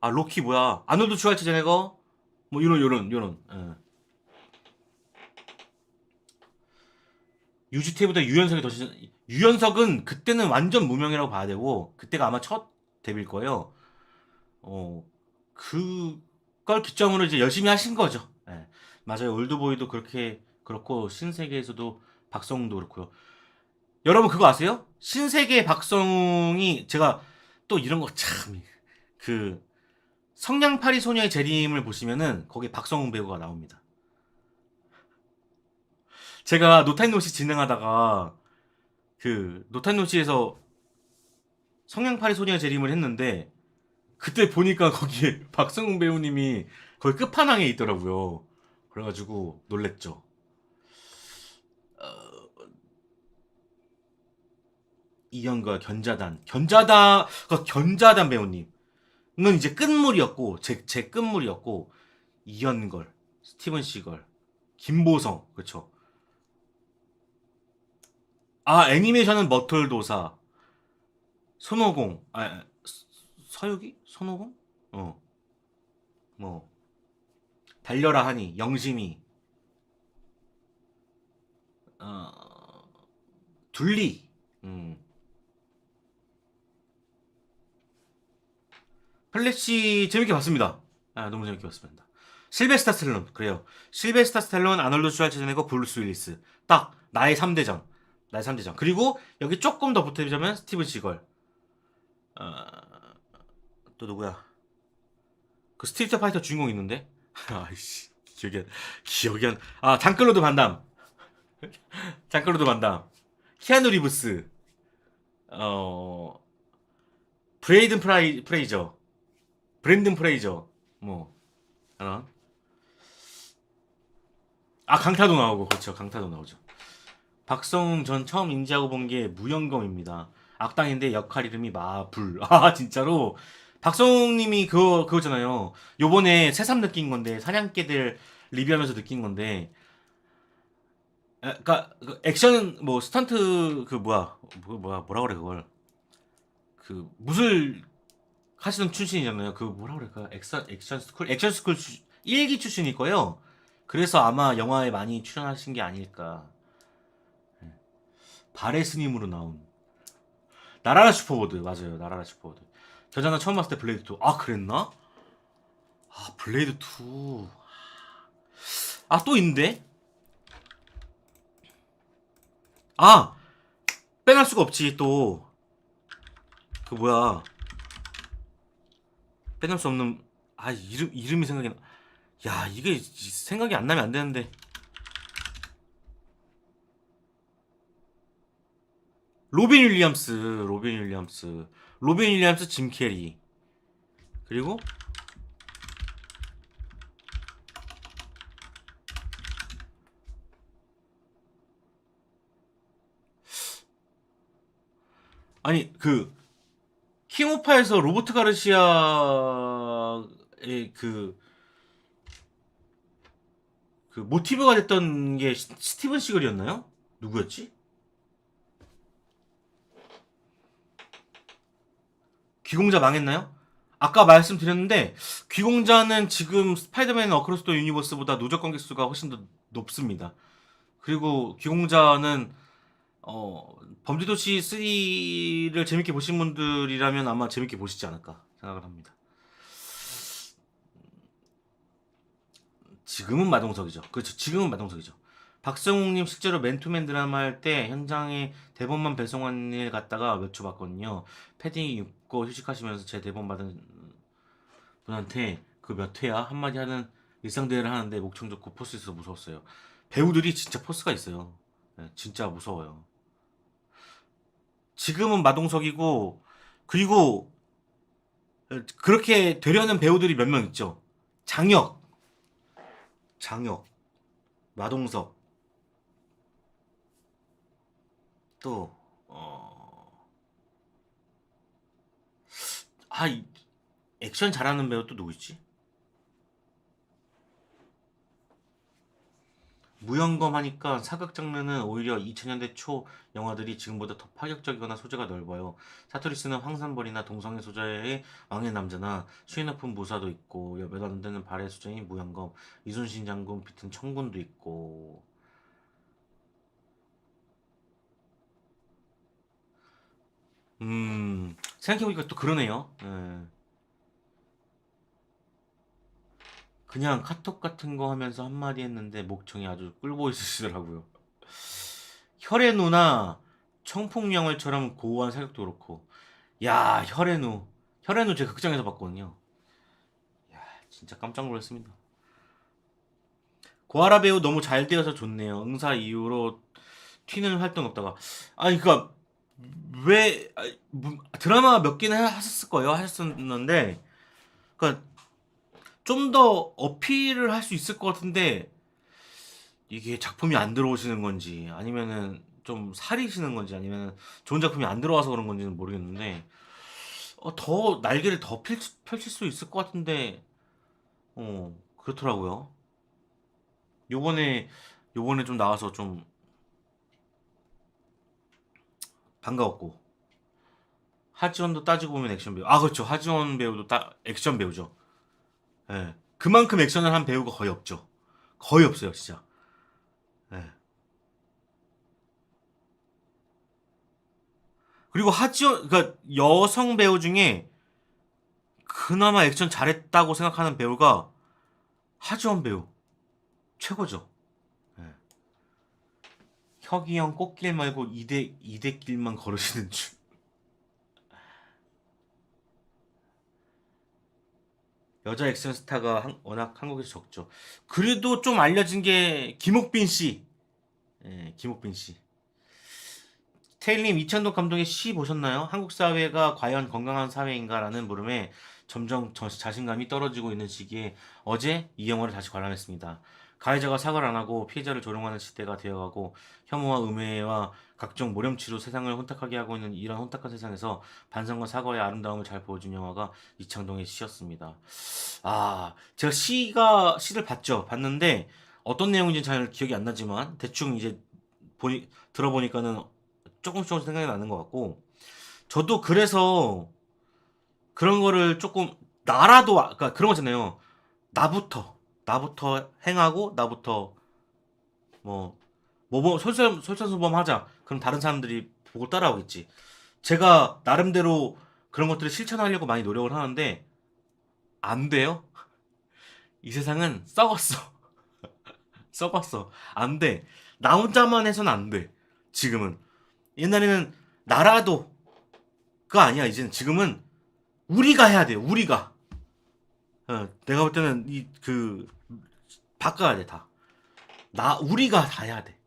아, 로키 뭐야? 아놀드 슈왈츠제네거? 뭐 요런. 예. 유지태보다 유연석이 더 유연석은 그때는 완전 무명이라고 봐야 되고, 그때가 아마 첫 데뷔일 거예요. 어, 그걸 기점으로 이제 열심히 하신 거죠. 예. 맞아요. 올드보이도 그렇고, 신세계에서도 박성웅도 그렇고요. 여러분 그거 아세요? 신세계 박성웅이, 제가 또 이런 거 참, 그 성냥팔이 소녀의 재림을 보시면은 거기 박성웅 배우가 나옵니다. 제가 노타임노시 진행하다가 그 노타임노시에서 성냥팔이 소녀의 재림을 했는데, 그때 보니까 거기에 박성웅 배우님이 거의 끝판왕에 있더라고요. 그래가지고 놀랬죠. 이연과 견자단 배우님은 이제 끝물이었고, 제 끝물이었고, 이연걸, 스티븐 시걸, 김보성, 그쵸. 아, 애니메이션은 머털도사, 손오공, 서유기? 손오공? 어, 뭐, 달려라 하니, 영심이, 어, 둘리, 플래시 재밌게 봤습니다. 아, 너무 재밌게 봤습니다. 실베스타 스텔론, 그래요. 실베스타 스텔론, 아놀드 슈왈츠제네거, 브루스 윌리스. 딱, 나의 3대장. 나의 3대장. 그리고, 여기 조금 더 보태자면, 스티븐 시걸. 어, 또 누구야? 그 스트리트 파이터 주인공 있는데? 아이씨, 장클로드 반담. 장클로드 반담. 키아누 리브스. 어, 프레이저. 브랜든 프레이저. 뭐, 하나. 아, 강타도 나오고, 그렇죠. 강타도 나오죠. 박성웅 전 처음 인지하고 본 게 무영검입니다. 악당인데 역할 이름이 마불. 아, 진짜로? 박성웅님이 그거잖아요. 요번에 새삼 느낀 건데, 사냥개들 리뷰하면서 느낀 건데, 그니까, 액션, 뭐, 스턴트, 뭐라 그래, 그걸. 무술 하시던 출신이잖아요. 뭐라 그럴까? 액션 스쿨 1기 출신일 거예요. 그래서 아마 영화에 많이 출연하신 게 아닐까. 발의 스님으로 나온 나라라 슈퍼보드. 맞아요, 나라라 슈퍼보드. 저자는 처음 봤을 때 블레이드 2. 아, 그랬나? 아, 블레이드 2. 아, 또 있는데? 아, 빼놓을 수가 없지. 또 뭐야, 빼놓을 수 없는. 아, 이름이 생각이 나. 야, 이게 생각이 안 나면 안 되는데. 로빈 윌리엄스, 짐 캐리. 그리고 아니, 킹오파에서 로버트 가르시아의 모티브가 됐던 게 스티븐 시글이었나요? 누구였지? 귀공자 망했나요? 아까 말씀드렸는데, 귀공자는 지금 스파이더맨 어크로스 더 유니버스보다 누적 관객 수가 훨씬 더 높습니다. 그리고 귀공자는 범죄도시 3를 재밌게 보신 분들이라면 아마 재밌게 보시지 않을까 생각을 합니다. 지금은 마동석이죠. 그렇죠. 지금은 마동석이죠. 박성웅님 실제로 맨투맨 드라마 할 때 현장에 대본만 배송한 일 갔다가 몇 초 봤거든요. 패딩 입고 휴식하시면서 제 대본 받은 분한테 그 몇 회야? 한마디 하는 일상대화를 하는데 목청 좋고 포스 있어서 무서웠어요. 배우들이 진짜 포스가 있어요. 네, 진짜 무서워요. 지금은 마동석이고, 그리고 그렇게 되려는 배우들이 몇 명 있죠. 장혁. 마동석 또 어, 액션 잘하는 배우 또 누구 있지? 무연검 하니까 사극 장르는 오히려 2000년대 초 영화들이 지금보다 더 파격적이거나 소재가 넓어요. 사투리스는 황산벌이나 동성애 소재의 왕의 남자나 수위 높은 무사도 있고 몇 안 되는 발해 소재인 무연검, 이순신 장군 비튼 청군도 있고. 생각해보니까 또 그러네요. 예. 그냥 카톡 같은 거 하면서 한마디 했는데 목청이 아주 꿀보 있으시더라고요. 혈의 누나 청풍명월처럼 고우한 사격도 그렇고. 야, 혈의 누 제가 극장에서 봤거든요. 야, 진짜 깜짝 놀랐습니다. 고아라 배우 너무 잘 되어서 좋네요. 응사 이후로 튀는 활동 없다가. 아니 그니까 왜 드라마 몇 개는 하셨을 거예요. 하셨었는데 그니까 좀 더 어필을 할 수 있을 것 같은데 이게 작품이 안 들어오시는 건지 아니면은 좀 사리시는 건지 아니면은 좋은 작품이 안 들어와서 그런 건지는 모르겠는데 더 날개를 더 펼칠 수 있을 것 같은데 그렇더라고요. 요번에 요번에 좀 나와서 좀 반가웠고. 하지원도 따지고 보면 액션 배우. 아 그렇죠. 하지원 배우도 액션 배우죠. 예. 그만큼 액션을 한 배우가 거의 없죠. 거의 없어요, 진짜. 예. 그리고 하지원 그러니까 여성 배우 중에 그나마 액션 잘했다고 생각하는 배우가 하지원 배우 최고죠. 예. 혁이 형 꽃길 말고 이대 길만 걸으시는 중. 여자 액션 스타가 워낙 한국에서 적죠. 그래도 좀 알려진 게 김옥빈 씨. 예, 김옥빈 씨. 테일님, 이찬동 감독의 시 보셨나요? 한국 사회가 과연 건강한 사회인가라는 물음에 점점 자신감이 떨어지고 있는 시기에 어제 이 영화를 다시 관람했습니다. 가해자가 사과를 안 하고 피해자를 조롱하는 시대가 되어가고 혐오와 음해와 각종 모렴치로 세상을 혼탁하게 하고 있는 이런 혼탁한 세상에서 반성과 사과의 아름다움을 잘 보여준 영화가 이창동의 시였습니다. 제가 시를 봤죠. 봤는데 어떤 내용인지 잘 기억이 안 나지만 대충 이제 들어보니까는 조금씩 생각이 나는 것 같고 저도 그래서 그런 거를 조금 나라도 그러니까 그런 거잖아요. 나부터 행하고 나부터 뭐 솔선수범 하자. 그럼 다른 사람들이 보고 따라오겠지. 제가 나름대로 그런 것들을 실천하려고 많이 노력을 하는데 안 돼요. 이 세상은 썩었어. 썩었어. 안 돼. 나 혼자만 해서는 안 돼. 지금은. 옛날에는 나라도가 아니야. 이제는 지금은 우리가 해야 돼요. 우리가. 내가 볼 때는 바꿔야 돼, 다. 우리가 다 해야 돼.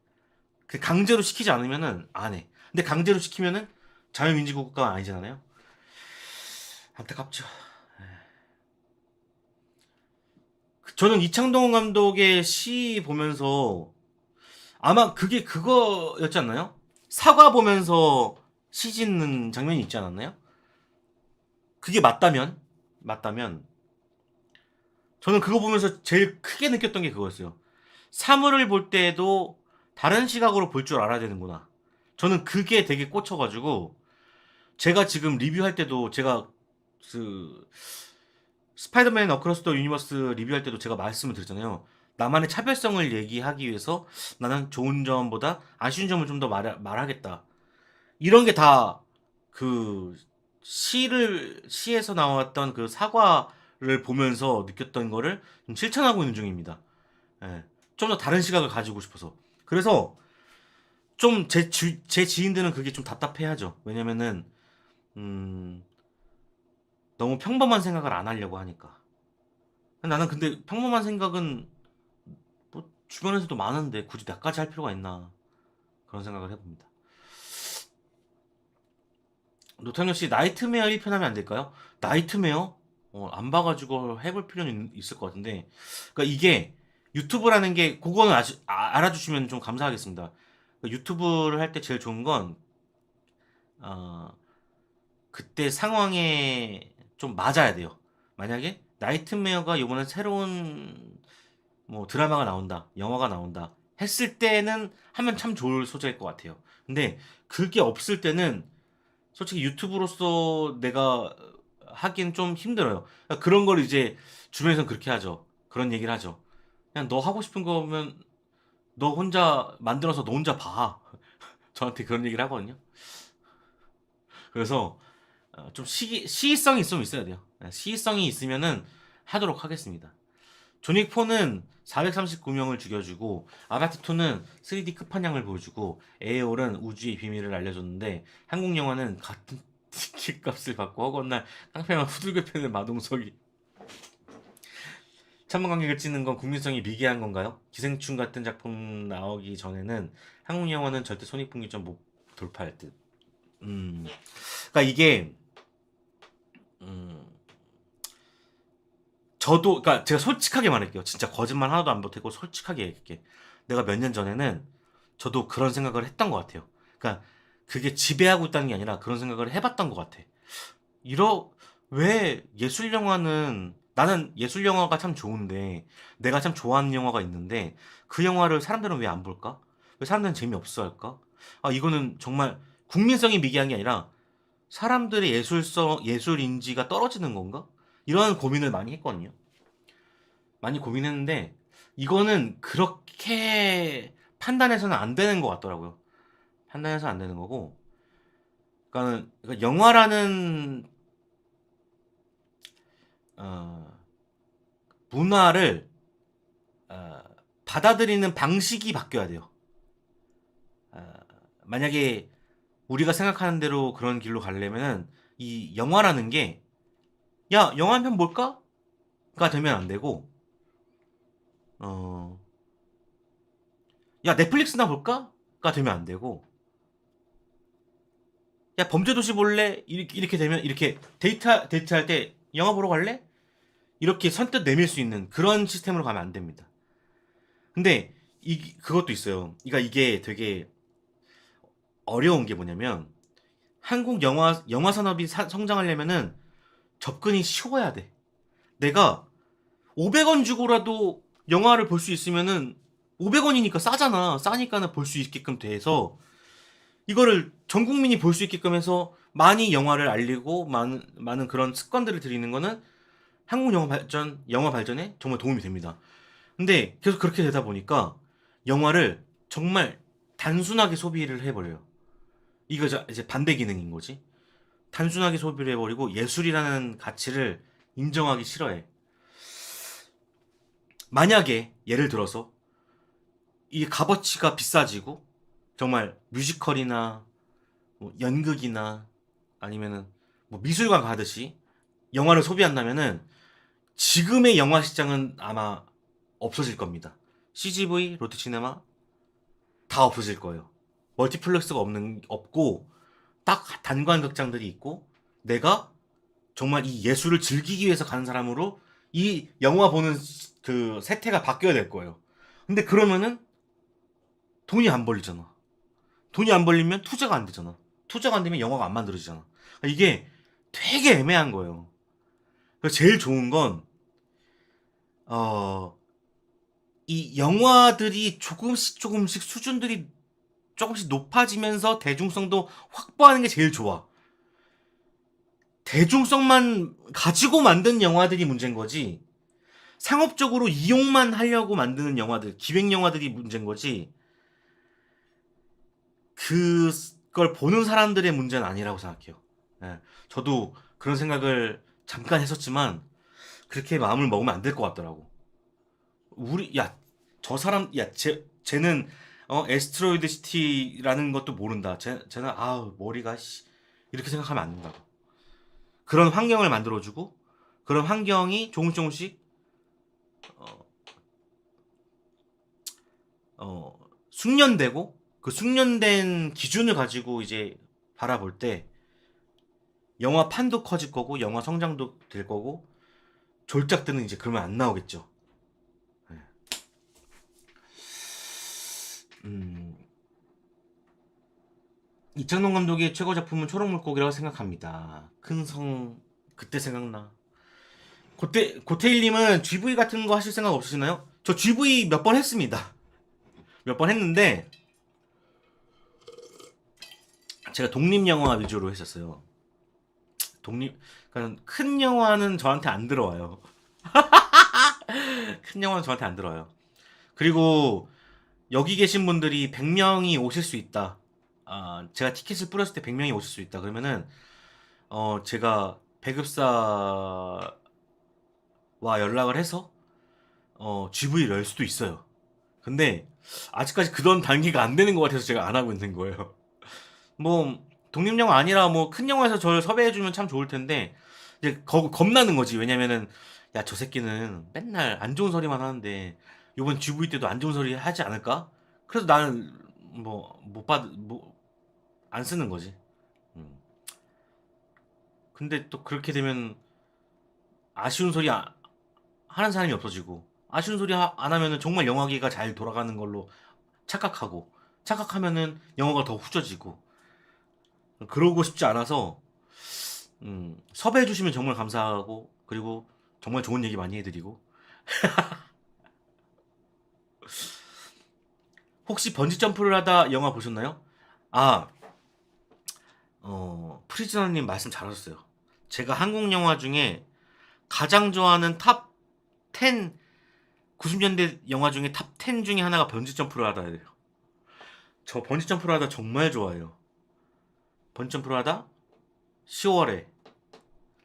강제로 시키지 않으면은 안 해. 근데 강제로 시키면은 자유민주국가가 아니잖아요. 안타깝죠. 저는 이창동 감독의 시 보면서 아마 그게 그거였지 않나요? 사과 보면서 시 짓는 장면이 있지 않았나요? 그게 맞다면 저는 그거 보면서 제일 크게 느꼈던 게 그거였어요. 사물을 볼 때에도 다른 시각으로 볼 줄 알아야 되는구나. 저는 그게 되게 꽂혀가지고 제가 지금 리뷰할 때도 제가 그 스파이더맨 어크로스 더 유니버스 리뷰할 때도 제가 말씀을 드렸잖아요. 나만의 차별성을 얘기하기 위해서 나는 좋은 점보다 아쉬운 점을 좀 더 말하겠다. 이런 게 다 그 시에서 나왔던 그 사과를 보면서 느꼈던 거를 좀 실천하고 있는 중입니다. 예. 좀 더 다른 시각을 가지고 싶어서. 그래서 좀 제 지인들은 그게 좀 답답해하죠. 왜냐면은 음, 너무 평범한 생각을 안 하려고 하니까. 나는 근데 평범한 생각은 뭐 주변에서도 많은데 굳이 나까지 할 필요가 있나 그런 생각을 해봅니다. 노탕현 씨 나이트메어 1편 하면 안 될까요? 나이트메어? 안 봐가지고 해볼 필요는 있을 것 같은데. 그러니까 이게 유튜브라는 게 그거는 알아주시면 좀 감사하겠습니다. 유튜브를 할 때 제일 좋은 건 어, 그때 상황에 좀 맞아야 돼요. 만약에 나이트메어가 이번에 새로운 뭐 드라마가 나온다, 영화가 나온다 했을 때는 하면 참 좋을 소재일 것 같아요. 근데 그게 없을 때는 솔직히 유튜브로서 내가 하기엔 좀 힘들어요. 그러니까 그런 걸 이제 주변에서는 그렇게 하죠. 그런 얘기를 하죠. 그냥 너 하고 싶은 거면 너 혼자 만들어서 너 혼자 봐. 저한테 그런 얘기를 하거든요. 그래서 좀 시의성이 좀 있어야 돼요. 시의성이 있으면은 하도록 하겠습니다. 존윅 4는 439명을 죽여주고 아바트2는 3D 끝판왕을 보여주고 에어올은 우주의 비밀을 알려줬는데 한국 영화는 같은 티켓 값을 받고 허건날 깡패만 후들겨 패는 마동석이 천만 관객을 찍는 건 국민성이 미개한 건가요? 기생충 같은 작품 나오기 전에는 한국 영화는 절대 손익분기점 못 돌파할 듯. 그러니까 이게 음, 저도 그러니까 제가 솔직하게 말할게요. 진짜 거짓말 하나도 안 보태고 솔직하게 얘기할게. 내가 몇 년 전에는 저도 그런 생각을 했던 것 같아요. 그러니까 그게 지배하고 있다는 게 아니라 그런 생각을 해봤던 것 같아. 이러 왜 예술 영화는 나는 예술 영화가 참 좋은데 내가 참 좋아하는 영화가 있는데 그 영화를 사람들은 왜 안 볼까? 왜 사람들은 재미없어 할까? 아 이거는 정말 국민성이 미개한 게 아니라 사람들의 예술 인지가 떨어지는 건가? 이런 고민을 많이 했거든요. 많이 고민했는데 이거는 그렇게 판단해서는 안 되는 것 같더라고요. 판단해서 안 되는 거고, 그러니까 영화라는 어, 문화를 어, 받아들이는 방식이 바뀌어야 돼요. 어, 만약에 우리가 생각하는 대로 그런 길로 가려면은 이 영화라는 게 야 영화 한 편 볼까? 가 되면 안 되고 어, 야 넷플릭스나 볼까? 가 되면 안 되고 야 범죄도시 볼래? 이렇게 되면 이렇게 데이트할 때 영화 보러 갈래? 이렇게 선뜻 내밀 수 있는 그런 시스템으로 가면 안 됩니다. 근데 그것도 있어요. 그러니까 이게 되게 어려운 게 뭐냐면 한국 영화 산업이 성장하려면은 접근이 쉬워야 돼. 내가 500원 주고라도 영화를 볼 수 있으면은 500원이니까 싸잖아. 싸니까는 볼 수 있게끔 돼서 이거를 전 국민이 볼 수 있게끔 해서 많이 영화를 알리고 많은 그런 습관들을 들이는 거는 한국 영화 발전에 정말 도움이 됩니다. 근데 계속 그렇게 되다 보니까 영화를 정말 단순하게 소비를 해버려요. 이거 이제 반대 기능인 거지. 단순하게 소비를 해버리고 예술이라는 가치를 인정하기 싫어해. 만약에 예를 들어서 이 값어치가 비싸지고 정말 뮤지컬이나 뭐 연극이나 아니면은 뭐 미술관 가듯이 영화를 소비한다면은 지금의 영화 시장은 아마 없어질 겁니다. CGV, 롯데시네마 다 없어질 거예요. 멀티플렉스가 없고 딱 단관 극장들이 있고 내가 정말 이 예술을 즐기기 위해서 가는 사람으로 이 영화 보는 그 세태가 바뀌어야 될 거예요. 근데 그러면은 돈이 안 벌리잖아. 돈이 안 벌리면 투자가 안 되잖아. 투자가 안 되면 영화가 안 만들어지잖아. 이게 되게 애매한 거예요. 그래서 제일 좋은 건 어, 이 영화들이 조금씩 수준들이 조금씩 높아지면서 대중성도 확보하는 게 제일 좋아. 대중성만 가지고 만든 영화들이 문제인 거지. 상업적으로 이용만 하려고 만드는 영화들, 기획 영화들이 문제인 거지. 그걸 보는 사람들의 문제는 아니라고 생각해요. 예, 저도 그런 생각을 잠깐 했었지만 그렇게 마음을 먹으면 안 될 것 같더라고. 저 사람, 쟤는 에스트로이드 시티라는 것도 모른다. 쟤는 머리가 이렇게 생각하면 안 된다고. 그런 환경을 만들어주고 그런 환경이 조금씩 어, 숙련되고 그 숙련된 기준을 가지고 이제 바라볼 때 영화 판도 커질 거고 영화 성장도 될 거고 졸작들은 이제 그러면 안 나오겠죠. 예. 음, 이창동 감독의 최고 작품은 초록물고기라고 생각합니다. 큰 성 그때 생각나. 고태일님은 GV 같은 거 하실 생각 없으시나요? 저 GV 몇 번 했습니다. 몇 번 했는데 제가 독립 영화 위주로 했었어요. 그러니까 큰 영화는 저한테 안 들어와요. 큰 영화는 저한테 안 들어와요. 그리고 여기 계신 분들이 100명이 오실 수 있다. 제가 티켓을 뿌렸을 때 100명이 오실 수 있다. 그러면은 제가 배급사와 연락을 해서 GV를 열 수도 있어요. 근데 아직까지 그런 단계가 안 되는 것 같아서 제가 안 하고 있는 거예요. 뭐 독립영화 아니라 뭐 큰 영화에서 저를 섭외해주면 참 좋을 텐데 이제 겁나는 거지. 왜냐면은 야 저 새끼는 맨날 안 좋은 소리만 하는데 이번 GV 때도 안 좋은 소리 하지 않을까? 그래서 나는 뭐 못 받, 뭐 안 쓰는 거지. 음. 근데 또 그렇게 되면 아쉬운 소리 하는 사람이 없어지고 아쉬운 소리 안 하면은 정말 영화계가 잘 돌아가는 걸로 착각하고 착각하면은 영화가 더 후져지고 그러고 싶지 않아서 섭외해 주시면 정말 감사하고 그리고 정말 좋은 얘기 많이 해드리고 혹시 번지 점프를 하다 영화 보셨나요? 아, 프리즈너님 말씀 잘하셨어요. 제가 한국 영화 중에 가장 좋아하는 탑 10, 90년대 영화 중에 탑 10 중에 하나가 번지 점프를 하다예요. 저 번지 점프를 하다 정말 좋아해요. 번지 점프를 하다 10월에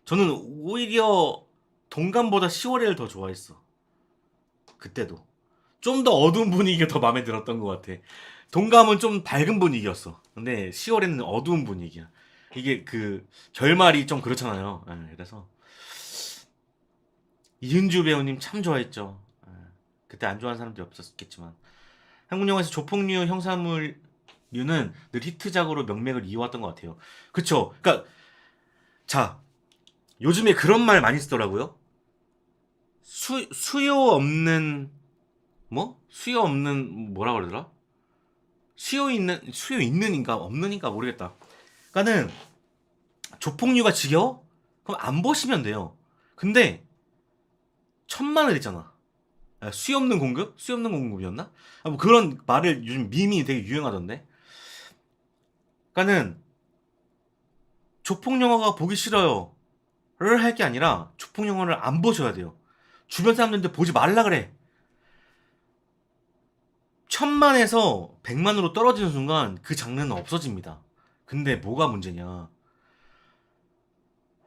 저는 오히려 동감보다 10월에를 더 좋아했어. 그때도 좀 더 어두운 분위기가 더 마음에 들었던 것 같아. 동감은 좀 밝은 분위기였어. 근데 10월에는 어두운 분위기야. 이게 그 결말이 좀 그렇잖아요. 그래서 이은주 배우님 참 좋아했죠. 그때 안 좋아하는 사람들이 없었겠지만 한국 영화에서 조폭류 형사물류는 늘 히트작으로 명맥을 이어왔던 것 같아요. 그쵸? 그러니까 자 요즘에 그런 말 많이 쓰더라고요. 수요 없는 수요 없는 뭐라 그러더라? 수요 있는인가 없는인가 모르겠다. 그러니까는 조폭류가 지겨워? 그럼 안 보시면 돼요. 근데 천만을 했잖아. 수요 없는 공급? 수요 없는 공급이었나? 뭐 그런 말을 요즘 밈이 되게 유행하던데. 그러니까는 조폭 영화가 보기 싫어요. 를 할 게 아니라 조폭 영화를 안 보셔야 돼요. 주변 사람들한테 보지 말라 그래. 1000만에서 100만으로 떨어지는 순간 그 장르는 없어집니다. 근데 뭐가 문제냐?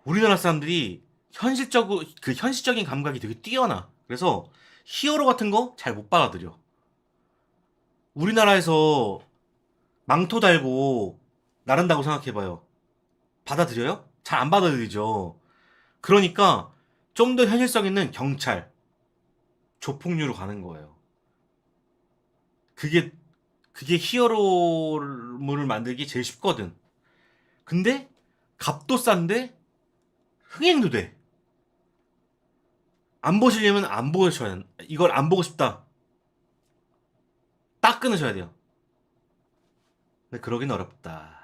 우리나라 사람들이 현실적인 감각이 되게 뛰어나. 그래서 히어로 같은 거 잘 못 받아들여. 우리나라에서 망토 달고 나른다고 생각해봐요. 받아들여요? 잘 안 받아들이죠. 그러니까 좀 더 현실성 있는 경찰, 조폭류로 가는 거예요. 그게 히어로물을 만들기 제일 쉽거든. 근데 값도 싼데 흥행도 돼. 안 보시려면 안 보셔야 이걸 안 보고 싶다. 딱 끊으셔야 돼요. 근데 그러긴 어렵다.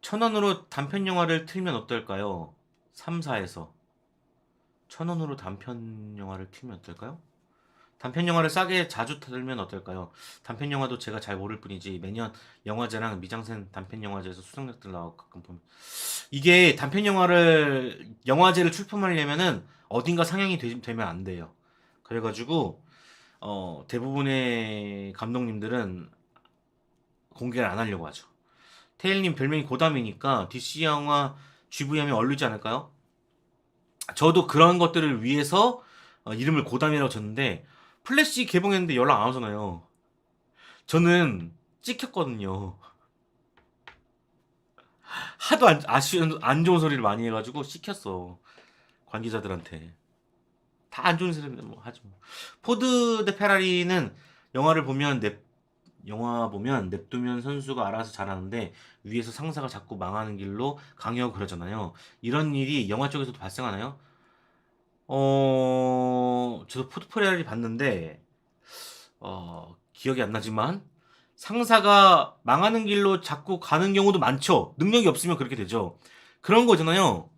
1000원으로 단편 영화를 틀면 어떨까요? 3, 4에서 1000원으로 단편 영화를 틀면 어떨까요? 단편 영화를 싸게 자주 틀면 어떨까요? 단편 영화도 제가 잘 모를 뿐이지 매년 영화제랑 미장센 단편 영화제에서 수상작들 나오고 가끔 보면 이게 단편 영화제를 출품하려면은 어딘가 상영이 되면 안 돼요. 그래가지고 대부분의 감독님들은 공개를 안 하려고 하죠. 테일님 별명이 고담이니까 DC 영화 GV 하면 어울리지 않을까요? 저도 그런 것들을 위해서 이름을 고담이라고 줬는데 플래시 개봉했는데 연락 안 오잖아요. 저는 찍혔거든요. 하도 안 좋은 소리를 많이 해가지고 찍혔어. 관계자들한테. 다 안 좋은 소리인데 뭐 하지 뭐. 포드 대 페라리는 영화 보면 냅두면 선수가 알아서 잘하는데 위에서 상사가 자꾸 망하는 길로 강요하고 그러잖아요. 이런 일이 영화 쪽에서도 발생하나요? 저도 포드 페라리 봤는데 기억이 안 나지만 상사가 망하는 길로 자꾸 가는 경우도 많죠. 능력이 없으면 그렇게 되죠. 그런 거잖아요.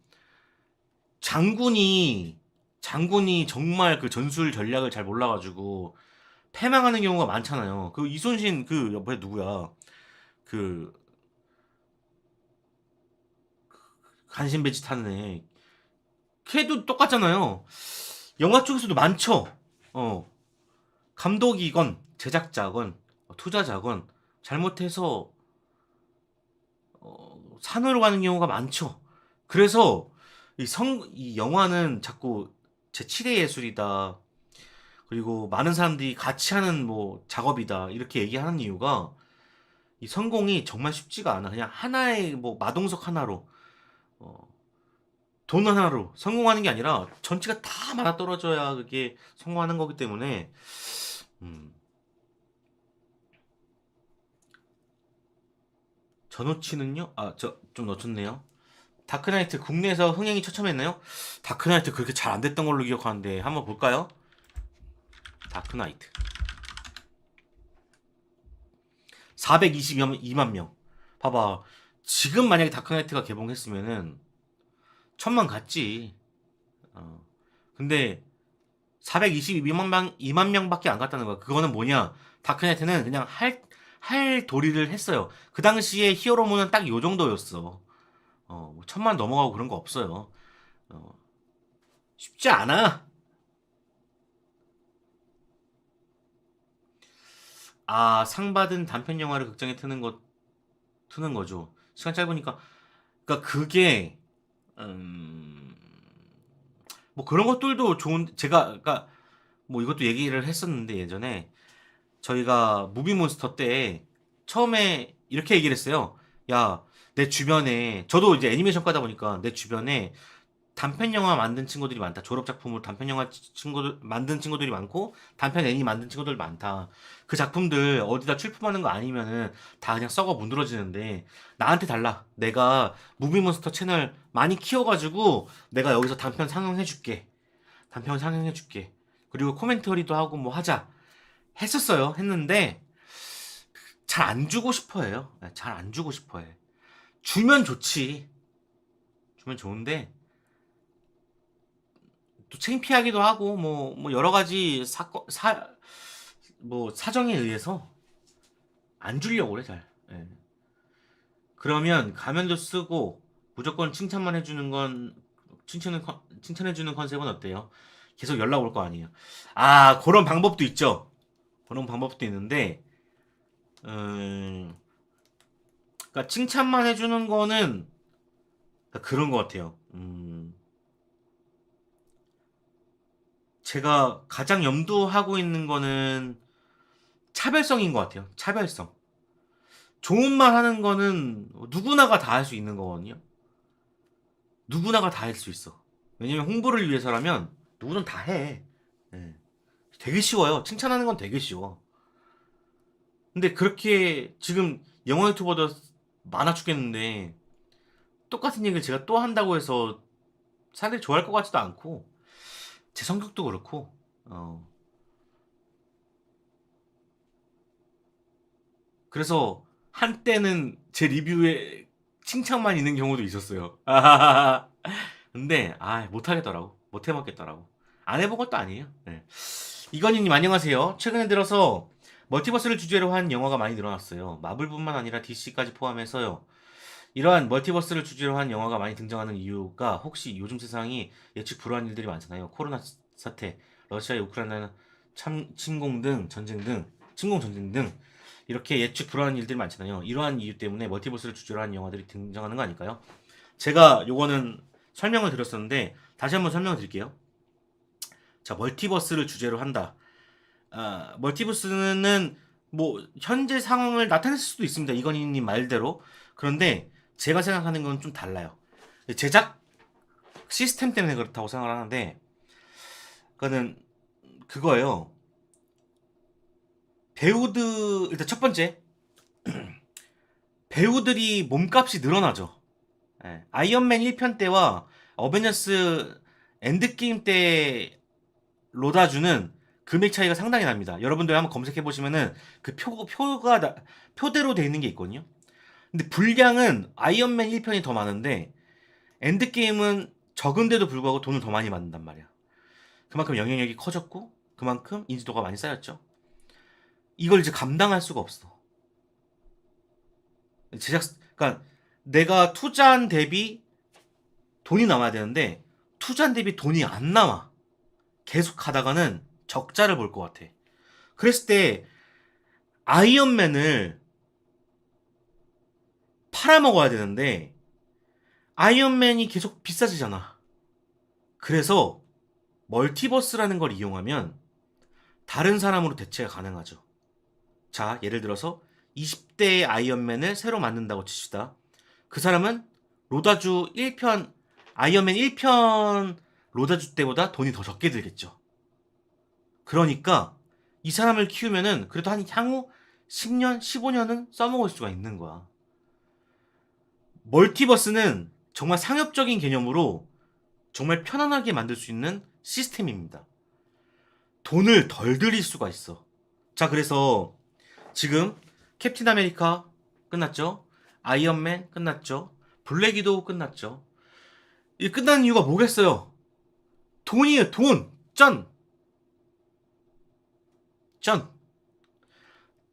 장군이 정말 그 전술 전략을 잘 몰라가지고 패망하는 경우가 많잖아요. 그 이순신 그 옆에 누구야? 그 간신 배지 타는 애. 걔도 똑같잖아요. 영화 쪽에서도 많죠. 어, 감독이건 제작자건 투자자건 잘못해서 산으로 가는 경우가 많죠. 그래서 이 영화는 자꾸 제7의 예술이다. 그리고 많은 사람들이 같이 하는 뭐 작업이다. 이렇게 얘기하는 이유가 이 성공이 정말 쉽지가 않아. 그냥 하나의 뭐 마동석 하나로 어, 돈 하나로 성공하는 게 아니라 전체가 다 맞아떨어져야 그게 성공하는 거기 때문에 음, 전우치는요? 아, 저 좀 놓쳤네요. 다크나이트 국내에서 흥행이 처참했나요? 다크나이트 그렇게 잘 안 됐던 걸로 기억하는데 한번 볼까요? 다크나이트 422만 명. 봐봐. 지금 만약에 다크나이트가 개봉했으면은 천만 갔지. 어. 근데 422만 명밖에 안 갔다는 거야. 그거는 뭐냐? 다크나이트는 그냥 할 도리를 했어요. 그 당시에 히어로물은 딱 요 정도였어. 뭐 천만 넘어가고 그런 거 없어요. 어, 쉽지 않아. 아, 상 받은 단편 영화를 극장에 트는 거죠. 시간 짧으니까. 그러니까 그게 음, 뭐 그런 것들도 좋은 제가 그러니까 뭐 이것도 얘기를 했었는데 예전에 저희가 무비몬스터 때 처음에 이렇게 얘기를 했어요. 야, 내 주변에 저도 이제 애니메이션 과다 보니까 내 주변에 단편 영화 만든 친구들이 많다. 졸업 작품으로 단편 영화 친구들 만든 친구들이 많고 단편 애니 만든 친구들 많다. 그 작품들 어디다 출품하는 거 아니면은 다 그냥 썩어 문드러지는데 나한테 달라. 내가 무비몬스터 채널 많이 키워가지고 내가 여기서 단편 상영해줄게. 단편 상영해줄게. 그리고 코멘터리도 하고 뭐 하자. 했었어요. 했는데 잘 안 주고 싶어해요. 잘 안 주고 싶어해. 주면 좋지. 주면 좋은데 또 창피하기도 하고 뭐 여러 가지 뭐 사정에 의해서 안 주려고 그래 잘. 예. 그러면 가면도 쓰고 무조건 칭찬만 해주는 건 칭찬해주는 컨셉은 어때요? 계속 연락 올 거 아니에요. 아 그런 방법도 있죠. 그런 방법도 있는데 그러니까 칭찬만 해주는 거는 그러니까 그런 것 같아요. 제가 가장 염두하고 있는 거는 차별성인 것 같아요. 차별성. 좋은 말 하는 거는 누구나가 다 할 수 있는 거거든요. 누구나가 다 할 수 있어. 왜냐면 홍보를 위해서라면 누구든 다 해. 예. 되게 쉬워요. 칭찬하는 건 되게 쉬워. 근데 그렇게 지금 영어 유튜버도 많아 죽겠는데 똑같은 얘기를 제가 또 한다고 해서 사람들이 좋아할 것 같지도 않고 제 성격도 그렇고 그래서 한때는 제 리뷰에 칭찬만 있는 경우도 있었어요. 근데 못하겠더라고. 못 해먹겠더라고. 안 해본 것도 아니에요. 네. 이건희님 안녕하세요. 최근에 들어서 멀티버스를 주제로 한 영화가 많이 늘어났어요. 마블뿐만 아니라 DC까지 포함해서요. 이러한 멀티버스를 주제로 한 영화가 많이 등장하는 이유가 혹시 요즘 세상이 예측 불허한 일들이 많잖아요. 코로나 사태, 러시아의 우크라이나 침공 등 전쟁 등 침공 전쟁 등 이렇게 예측 불허한 일들이 많잖아요. 이러한 이유 때문에 멀티버스를 주제로 한 영화들이 등장하는 거 아닐까요? 제가 요거는 설명을 드렸었는데 다시 한번 설명을 드릴게요. 자, 멀티버스를 주제로 한다. 멀티버스는 뭐 현재 상황을 나타낼 수도 있습니다. 이건희님 말대로. 그런데 제가 생각하는 건 좀 달라요. 제작 시스템 때문에 그렇다고 생각을 하는데 그거는 그거예요. 배우들 일단 첫 번째 배우들이 몸값이 늘어나죠. 예. 아이언맨 1편 때와 어벤져스 엔드게임 때 로다주는 금액 차이가 상당히 납니다. 여러분들 한번 검색해 보시면은 그 표대로 돼 있는 게 있거든요. 근데 분량은 아이언맨 1편이 더 많은데 엔드게임은 적은데도 불구하고 돈을 더 많이 받는단 말이야. 그만큼 영향력이 커졌고 그만큼 인지도가 많이 쌓였죠. 이걸 이제 감당할 수가 없어. 그러니까 내가 투자한 대비 돈이 남아야 되는데 투자한 대비 돈이 안 남아. 계속 가다가는 적자를 볼 것 같아. 그랬을 때 아이언맨을 팔아먹어야 되는데 아이언맨이 계속 비싸지잖아. 그래서 멀티버스라는 걸 이용하면 다른 사람으로 대체가 가능하죠. 자, 예를 들어서 20대의 아이언맨을 새로 만든다고 칩시다. 그 사람은 로다주 1편, 아이언맨 1편 로다주 때보다 돈이 더 적게 들겠죠. 그러니까 이 사람을 키우면은 그래도 한 향후 10년, 15년은 써먹을 수가 있는 거야. 멀티버스는 정말 상업적인 개념으로 정말 편안하게 만들 수 있는 시스템입니다. 돈을 덜 들일 수가 있어. 자, 그래서 지금 캡틴 아메리카 끝났죠? 아이언맨 끝났죠? 블랙 위도우 끝났죠? 이 끝난 이유가 뭐겠어요? 돈이에요, 돈! 쩐! 쩐!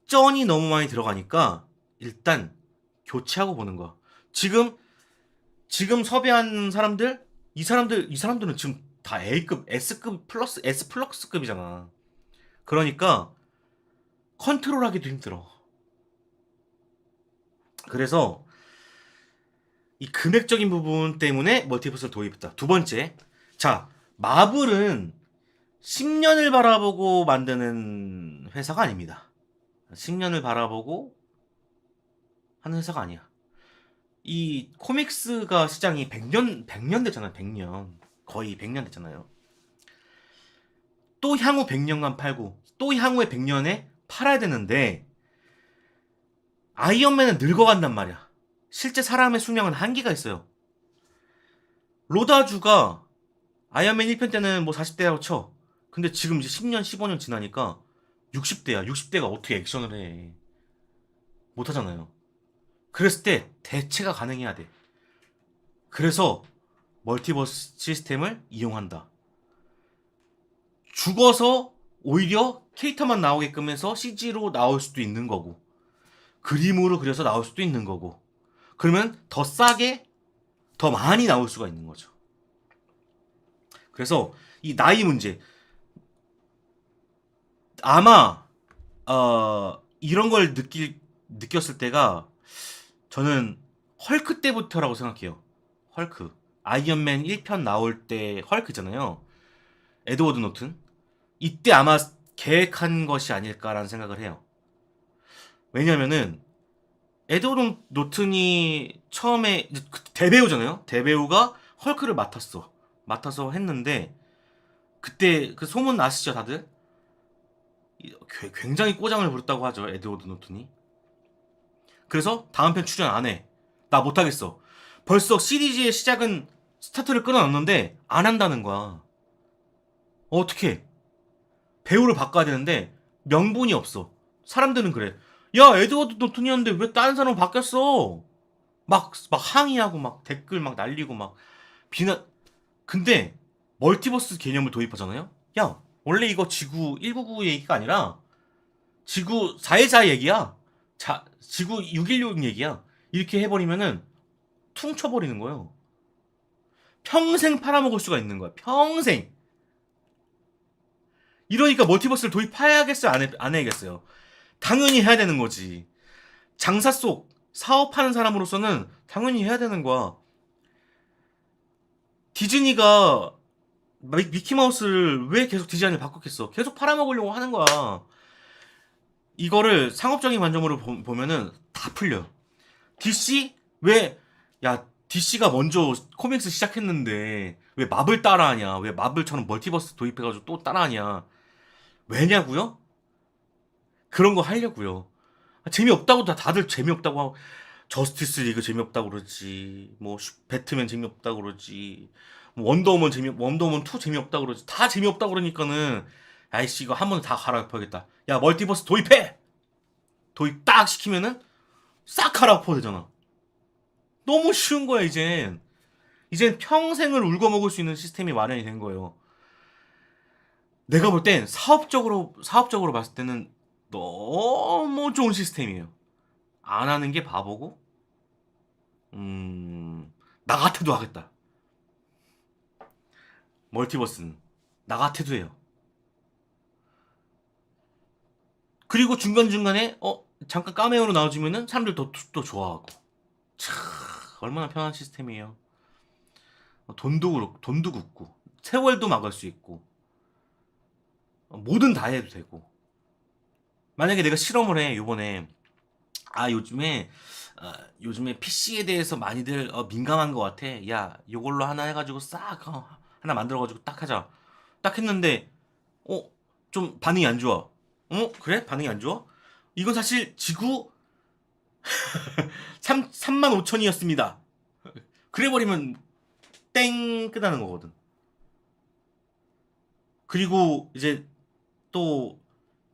쩐이 너무 많이 들어가니까 일단 교체하고 보는 거야. 지금 섭외한 사람들, 이 사람들은 지금 다 A급, S급 플러스, S 플러스급이잖아. 그러니까 컨트롤하기도 힘들어. 그래서 이 금액적인 부분 때문에 멀티버스를 도입했다. 두 번째, 자, 마블은 10년을 바라보고 만드는 회사가 아닙니다. 10년을 바라보고 하는 회사가 아니야. 이 코믹스가 시장이 100년 됐잖아요. 100년. 거의 100년 됐잖아요. 또 향후 100년간 팔고 또 향후에 100년에 팔아야 되는데 아이언맨은 늙어간단 말이야. 실제 사람의 수명은 한계가 있어요. 로다주가 아이언맨 1편 때는 뭐 40대라고 쳐. 근데 지금 이제 10년, 15년 지나니까 60대야. 60대가 어떻게 액션을 해. 못하잖아요. 그랬을 때 대체가 가능해야 돼. 그래서 멀티버스 시스템을 이용한다. 죽어서 오히려 캐릭터만 나오게끔 해서 CG로 나올 수도 있는 거고 그림으로 그려서 나올 수도 있는 거고 그러면 더 싸게 더 많이 나올 수가 있는 거죠. 그래서 이 나이 문제 아마 이런 걸 느꼈을 때가 저는 헐크 때부터라고 생각해요. 헐크 아이언맨 1편 나올 때 헐크잖아요. 에드워드 노튼 이때 아마 계획한 것이 아닐까라는 생각을 해요. 왜냐면은 에드워드 노튼이 처음에 대배우잖아요. 대배우가 헐크를 맡아서 했는데 그때 그 소문 아시죠 다들? 굉장히 꼬장을 부렸다고 하죠 에드워드 노튼이. 그래서 다음 편 출연 안 해. 나 못하겠어. 벌써 시리즈의 시작은 스타트를 끊어놨는데 안 한다는 거야. 어떻게? 배우를 바꿔야 되는데 명분이 없어. 사람들은 그래. 야 에드워드 노튼이었는데 왜 다른 사람 바뀌었어? 막 항의하고 막 댓글 막 날리고 막 비난. 근데 멀티버스 개념을 도입하잖아요. 야 원래 이거 지구 199 얘기가 아니라 지구 414 얘기야. 지구 616 얘기야. 이렇게 해버리면은 퉁 쳐버리는 거예요. 평생 팔아먹을 수가 있는 거야. 평생. 이러니까 멀티버스를 도입해야겠어요? 안 해야겠어요? 당연히 해야 되는 거지. 장사 속 사업하는 사람으로서는 당연히 해야 되는 거야. 디즈니가 미키마우스를 왜 계속 디자인을 바꿨겠어? 계속 팔아먹으려고 하는 거야. 이거를 상업적인 관점으로 보면은 다 풀려. DC DC가 먼저 코믹스 시작했는데 왜 마블 따라하냐? 왜 마블처럼 멀티버스 도입해가지고 또 따라하냐? 왜냐고요? 그런 거 하려고요. 재미없다고 다들 재미없다고 하고 저스티스 리그 재미없다고 그러지. 뭐 배트맨 재미없다고 그러지. 뭐 원더우먼 2 재미없다고 그러지. 다 재미없다고 그러니까는 아이씨 이거 한 번에 다 갈아엎어야겠다. 야 멀티버스 도입해. 도입 딱 시키면은 싹 갈아엎어 되잖아. 너무 쉬운 거야 이젠. 이젠 평생을 울고 먹을 수 있는 시스템이 마련이 된 거예요. 내가 볼 땐 사업적으로 봤을 때는 너무 좋은 시스템이에요. 안 하는 게 바보고, 나 같아도 하겠다. 멀티버스는 나 같아도 해요. 그리고 중간중간에 잠깐 카메오로 나와주면은 사람들 또 좋아하고. 참 얼마나 편한 시스템이에요. 돈도 굽고 세월도 막을 수 있고 뭐든 다 해도 되고. 만약에 내가 실험을 해 요번에 요즘에 요즘에 PC에 대해서 많이들 민감한 것 같아. 야 요걸로 하나 해가지고 싹 하나 만들어가지고 딱 하자. 딱 했는데 좀 반응이 안 좋아. 그래? 반응이 안 좋아? 이건 사실 지구 3만 5천이었습니다. 그래버리면 땡 끝나는 거거든. 그리고 이제 또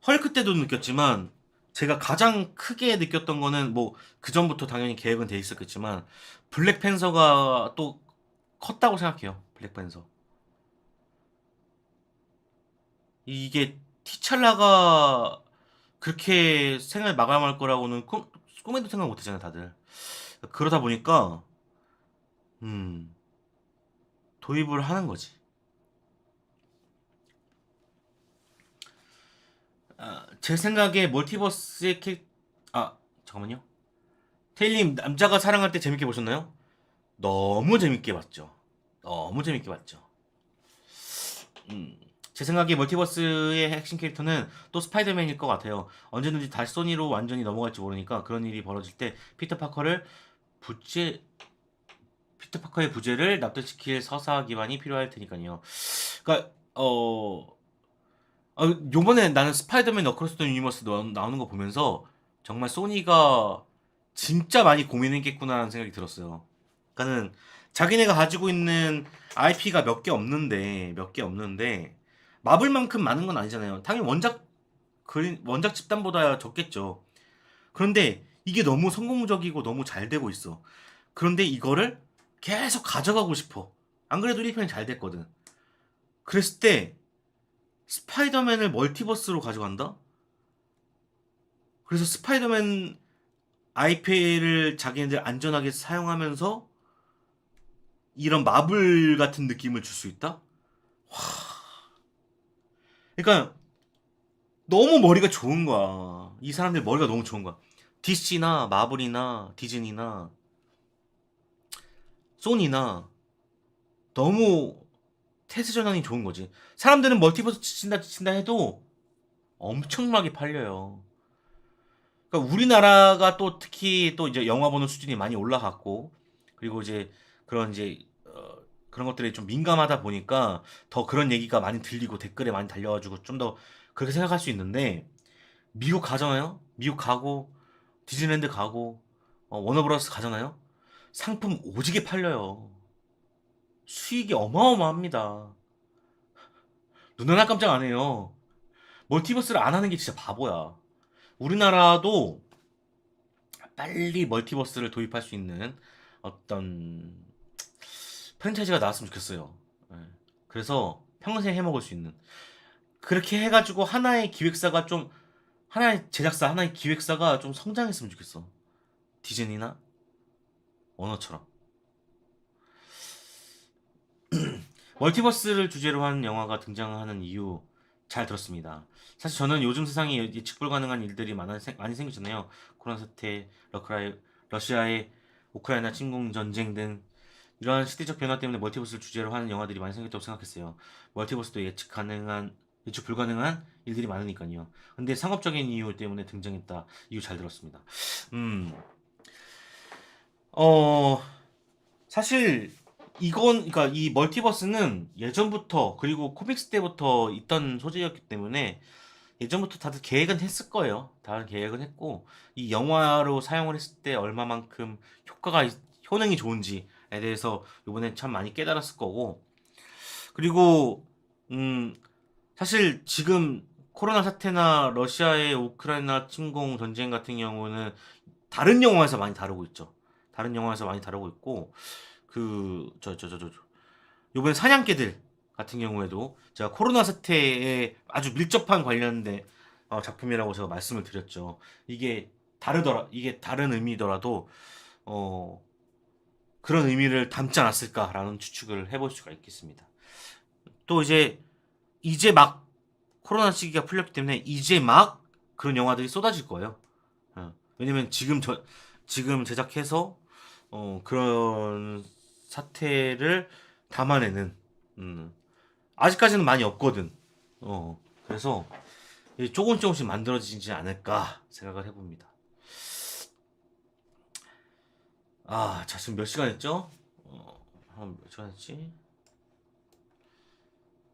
헐크 때도 느꼈지만 제가 가장 크게 느꼈던 거는 뭐 그 전부터 당연히 계획은 돼 있었겠지만 블랙팬서가 또 컸다고 생각해요. 블랙팬서. 이게 티찰라가 그렇게 생을 마감할 거라고는 꿈에도 생각 못 했잖아요, 다들. 그러다 보니까 음, 도입을 하는 거지. 제 생각에 멀티버스의 잠깐만요. 테일님 남자가 사랑할 때 재밌게 보셨나요? 너무 재밌게 봤죠. 너무 재밌게 봤죠. 음, 제 생각에 멀티버스의 핵심 캐릭터는 또 스파이더맨일 것 같아요. 언제든지 다시 소니로 완전히 넘어갈지 모르니까 그런 일이 벌어질 때 부재, 피터 파커의 부재를 납득시킬 서사 기반이 필요할 테니까요. 그러니까 요번에 나는 스파이더맨 어크로스 더 유니버스 나오는 거 보면서 정말 소니가 진짜 많이 고민했겠구나라는 생각이 들었어요. 그러니까는 자기네가 가지고 있는 IP가 몇 개 없는데 마블만큼 많은 건 아니잖아요. 당연히 원작 집단보다 적겠죠. 그런데 이게 너무 성공적이고 너무 잘 되고 있어. 그런데 이거를 계속 가져가고 싶어. 안 그래도 1편이 잘 됐거든. 그랬을 때 스파이더맨을 멀티버스로 가져간다? 그래서 스파이더맨 IP를 자기네들 안전하게 사용하면서 이런 마블 같은 느낌을 줄 수 있다? 그러니까 너무 머리가 좋은 거야. 이 사람들 머리가 너무 좋은 거야. DC나 마블이나 디즈니나 소니나 너무 태세 전환이 좋은 거지. 사람들은 멀티버스 친다 해도 엄청나게 팔려요. 그러니까 우리나라가 또 특히 또 이제 영화 보는 수준이 많이 올라갔고 그리고 이제 그런 이제 그런 것들에 좀 민감하다 보니까 더 그런 얘기가 많이 들리고 댓글에 많이 달려가지고 좀 더 그렇게 생각할 수 있는데 미국 가잖아요. 미국 가고 디즈니랜드 가고 워너브라더스 가잖아요. 상품 오지게 팔려요. 수익이 어마어마합니다. 눈 하나 깜짝 안 해요. 멀티버스를 안 하는 게 진짜 바보야. 우리나라도 빨리 멀티버스를 도입할 수 있는 어떤 프랜차이즈가 나왔으면 좋겠어요. 예. 그래서 평생 해먹을 수 있는. 그렇게 해가지고 하나의 제작사, 하나의 기획사가 좀 성장했으면 좋겠어. 디즈니나 워너처럼. 멀티버스를 주제로 한 영화가 등장하는 이유 잘 들었습니다. 사실 저는 요즘 세상에 예측 불가능한 일들이 많이 생기잖아요. 코로나 사태, 러시아의 우크라이나 침공 전쟁 등 이러한 시대적 변화 때문에 멀티버스를 주제로 하는 영화들이 많이 생겼다고 생각했어요. 멀티버스도 예측 불가능한 일들이 많으니까요. 근데 상업적인 이유 때문에 등장했다. 이유 잘 들었습니다. 음, 어, 사실 그러니까 이 멀티버스는 예전부터 그리고 코믹스 때부터 있던 소재였기 때문에 예전부터 다들 계획은 했을 거예요. 다들 계획은 했고 이 영화로 사용을 했을 때 얼마만큼 효능이 좋은지에 대해서 이번에 참 많이 깨달았을 거고 그리고 음 사실 지금 코로나 사태나 러시아의 우크라이나 침공 전쟁 같은 경우는 다른 영화에서 많이 다루고 있죠. 다른 영화에서 많이 다루고 있고 요번에 사냥개들 같은 경우에도 제가 코로나 사태에 아주 밀접한 관련된 작품이라고 제가 말씀을 드렸죠. 이게 다른 의미더라도 어, 그런 의미를 담지 않았을까라는 추측을 해볼 수가 있겠습니다. 또 이제 막 코로나 시기가 풀렸기 때문에 이제 막 그런 영화들이 쏟아질 거예요. 왜냐면 지금 제작해서 그런 사태를 담아내는 아직까지는 많이 없거든. 그래서 조금씩 만들어지지 않을까 생각을 해봅니다. 자, 지금 몇 시간 했죠? 한 몇 시간 했지?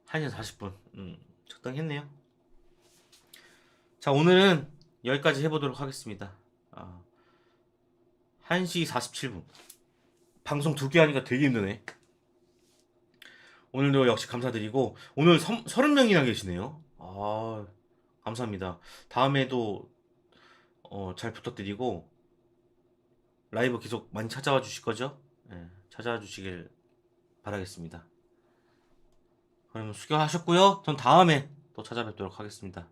1시 40분. 적당히 했네요. 자, 오늘은 여기까지 해보도록 하겠습니다. 1시 47분. 방송 2개 하니까 되게 힘드네. 오늘도 역시 감사드리고, 오늘 30명이나 계시네요. 감사합니다. 다음에도 잘 부탁드리고, 라이브 계속 많이 찾아와 주실 거죠? 네, 찾아와 주시길 바라겠습니다. 그럼 수고하셨고요. 전 다음에 또 찾아뵙도록 하겠습니다.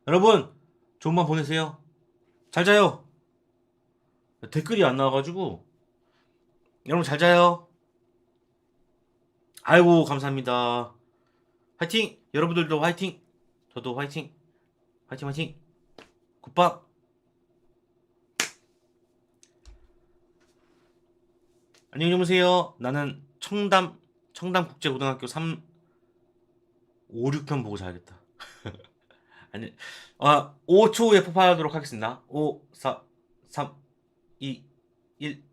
여러분, 좋은 밤 보내세요. 잘 자요. 댓글이 안 나와가지고 여러분 잘 자요. 아이고 감사합니다. 화이팅! 여러분들도 화이팅! 저도 화이팅! 화이팅 화이팅! 굿밤! 안녕히 주무세요. 나는 청담국제고등학교 5, 6편 보고 자야겠다. 아니, 5초 후에 폭발하도록 하겠습니다. 5, 4, 3, 2, 1.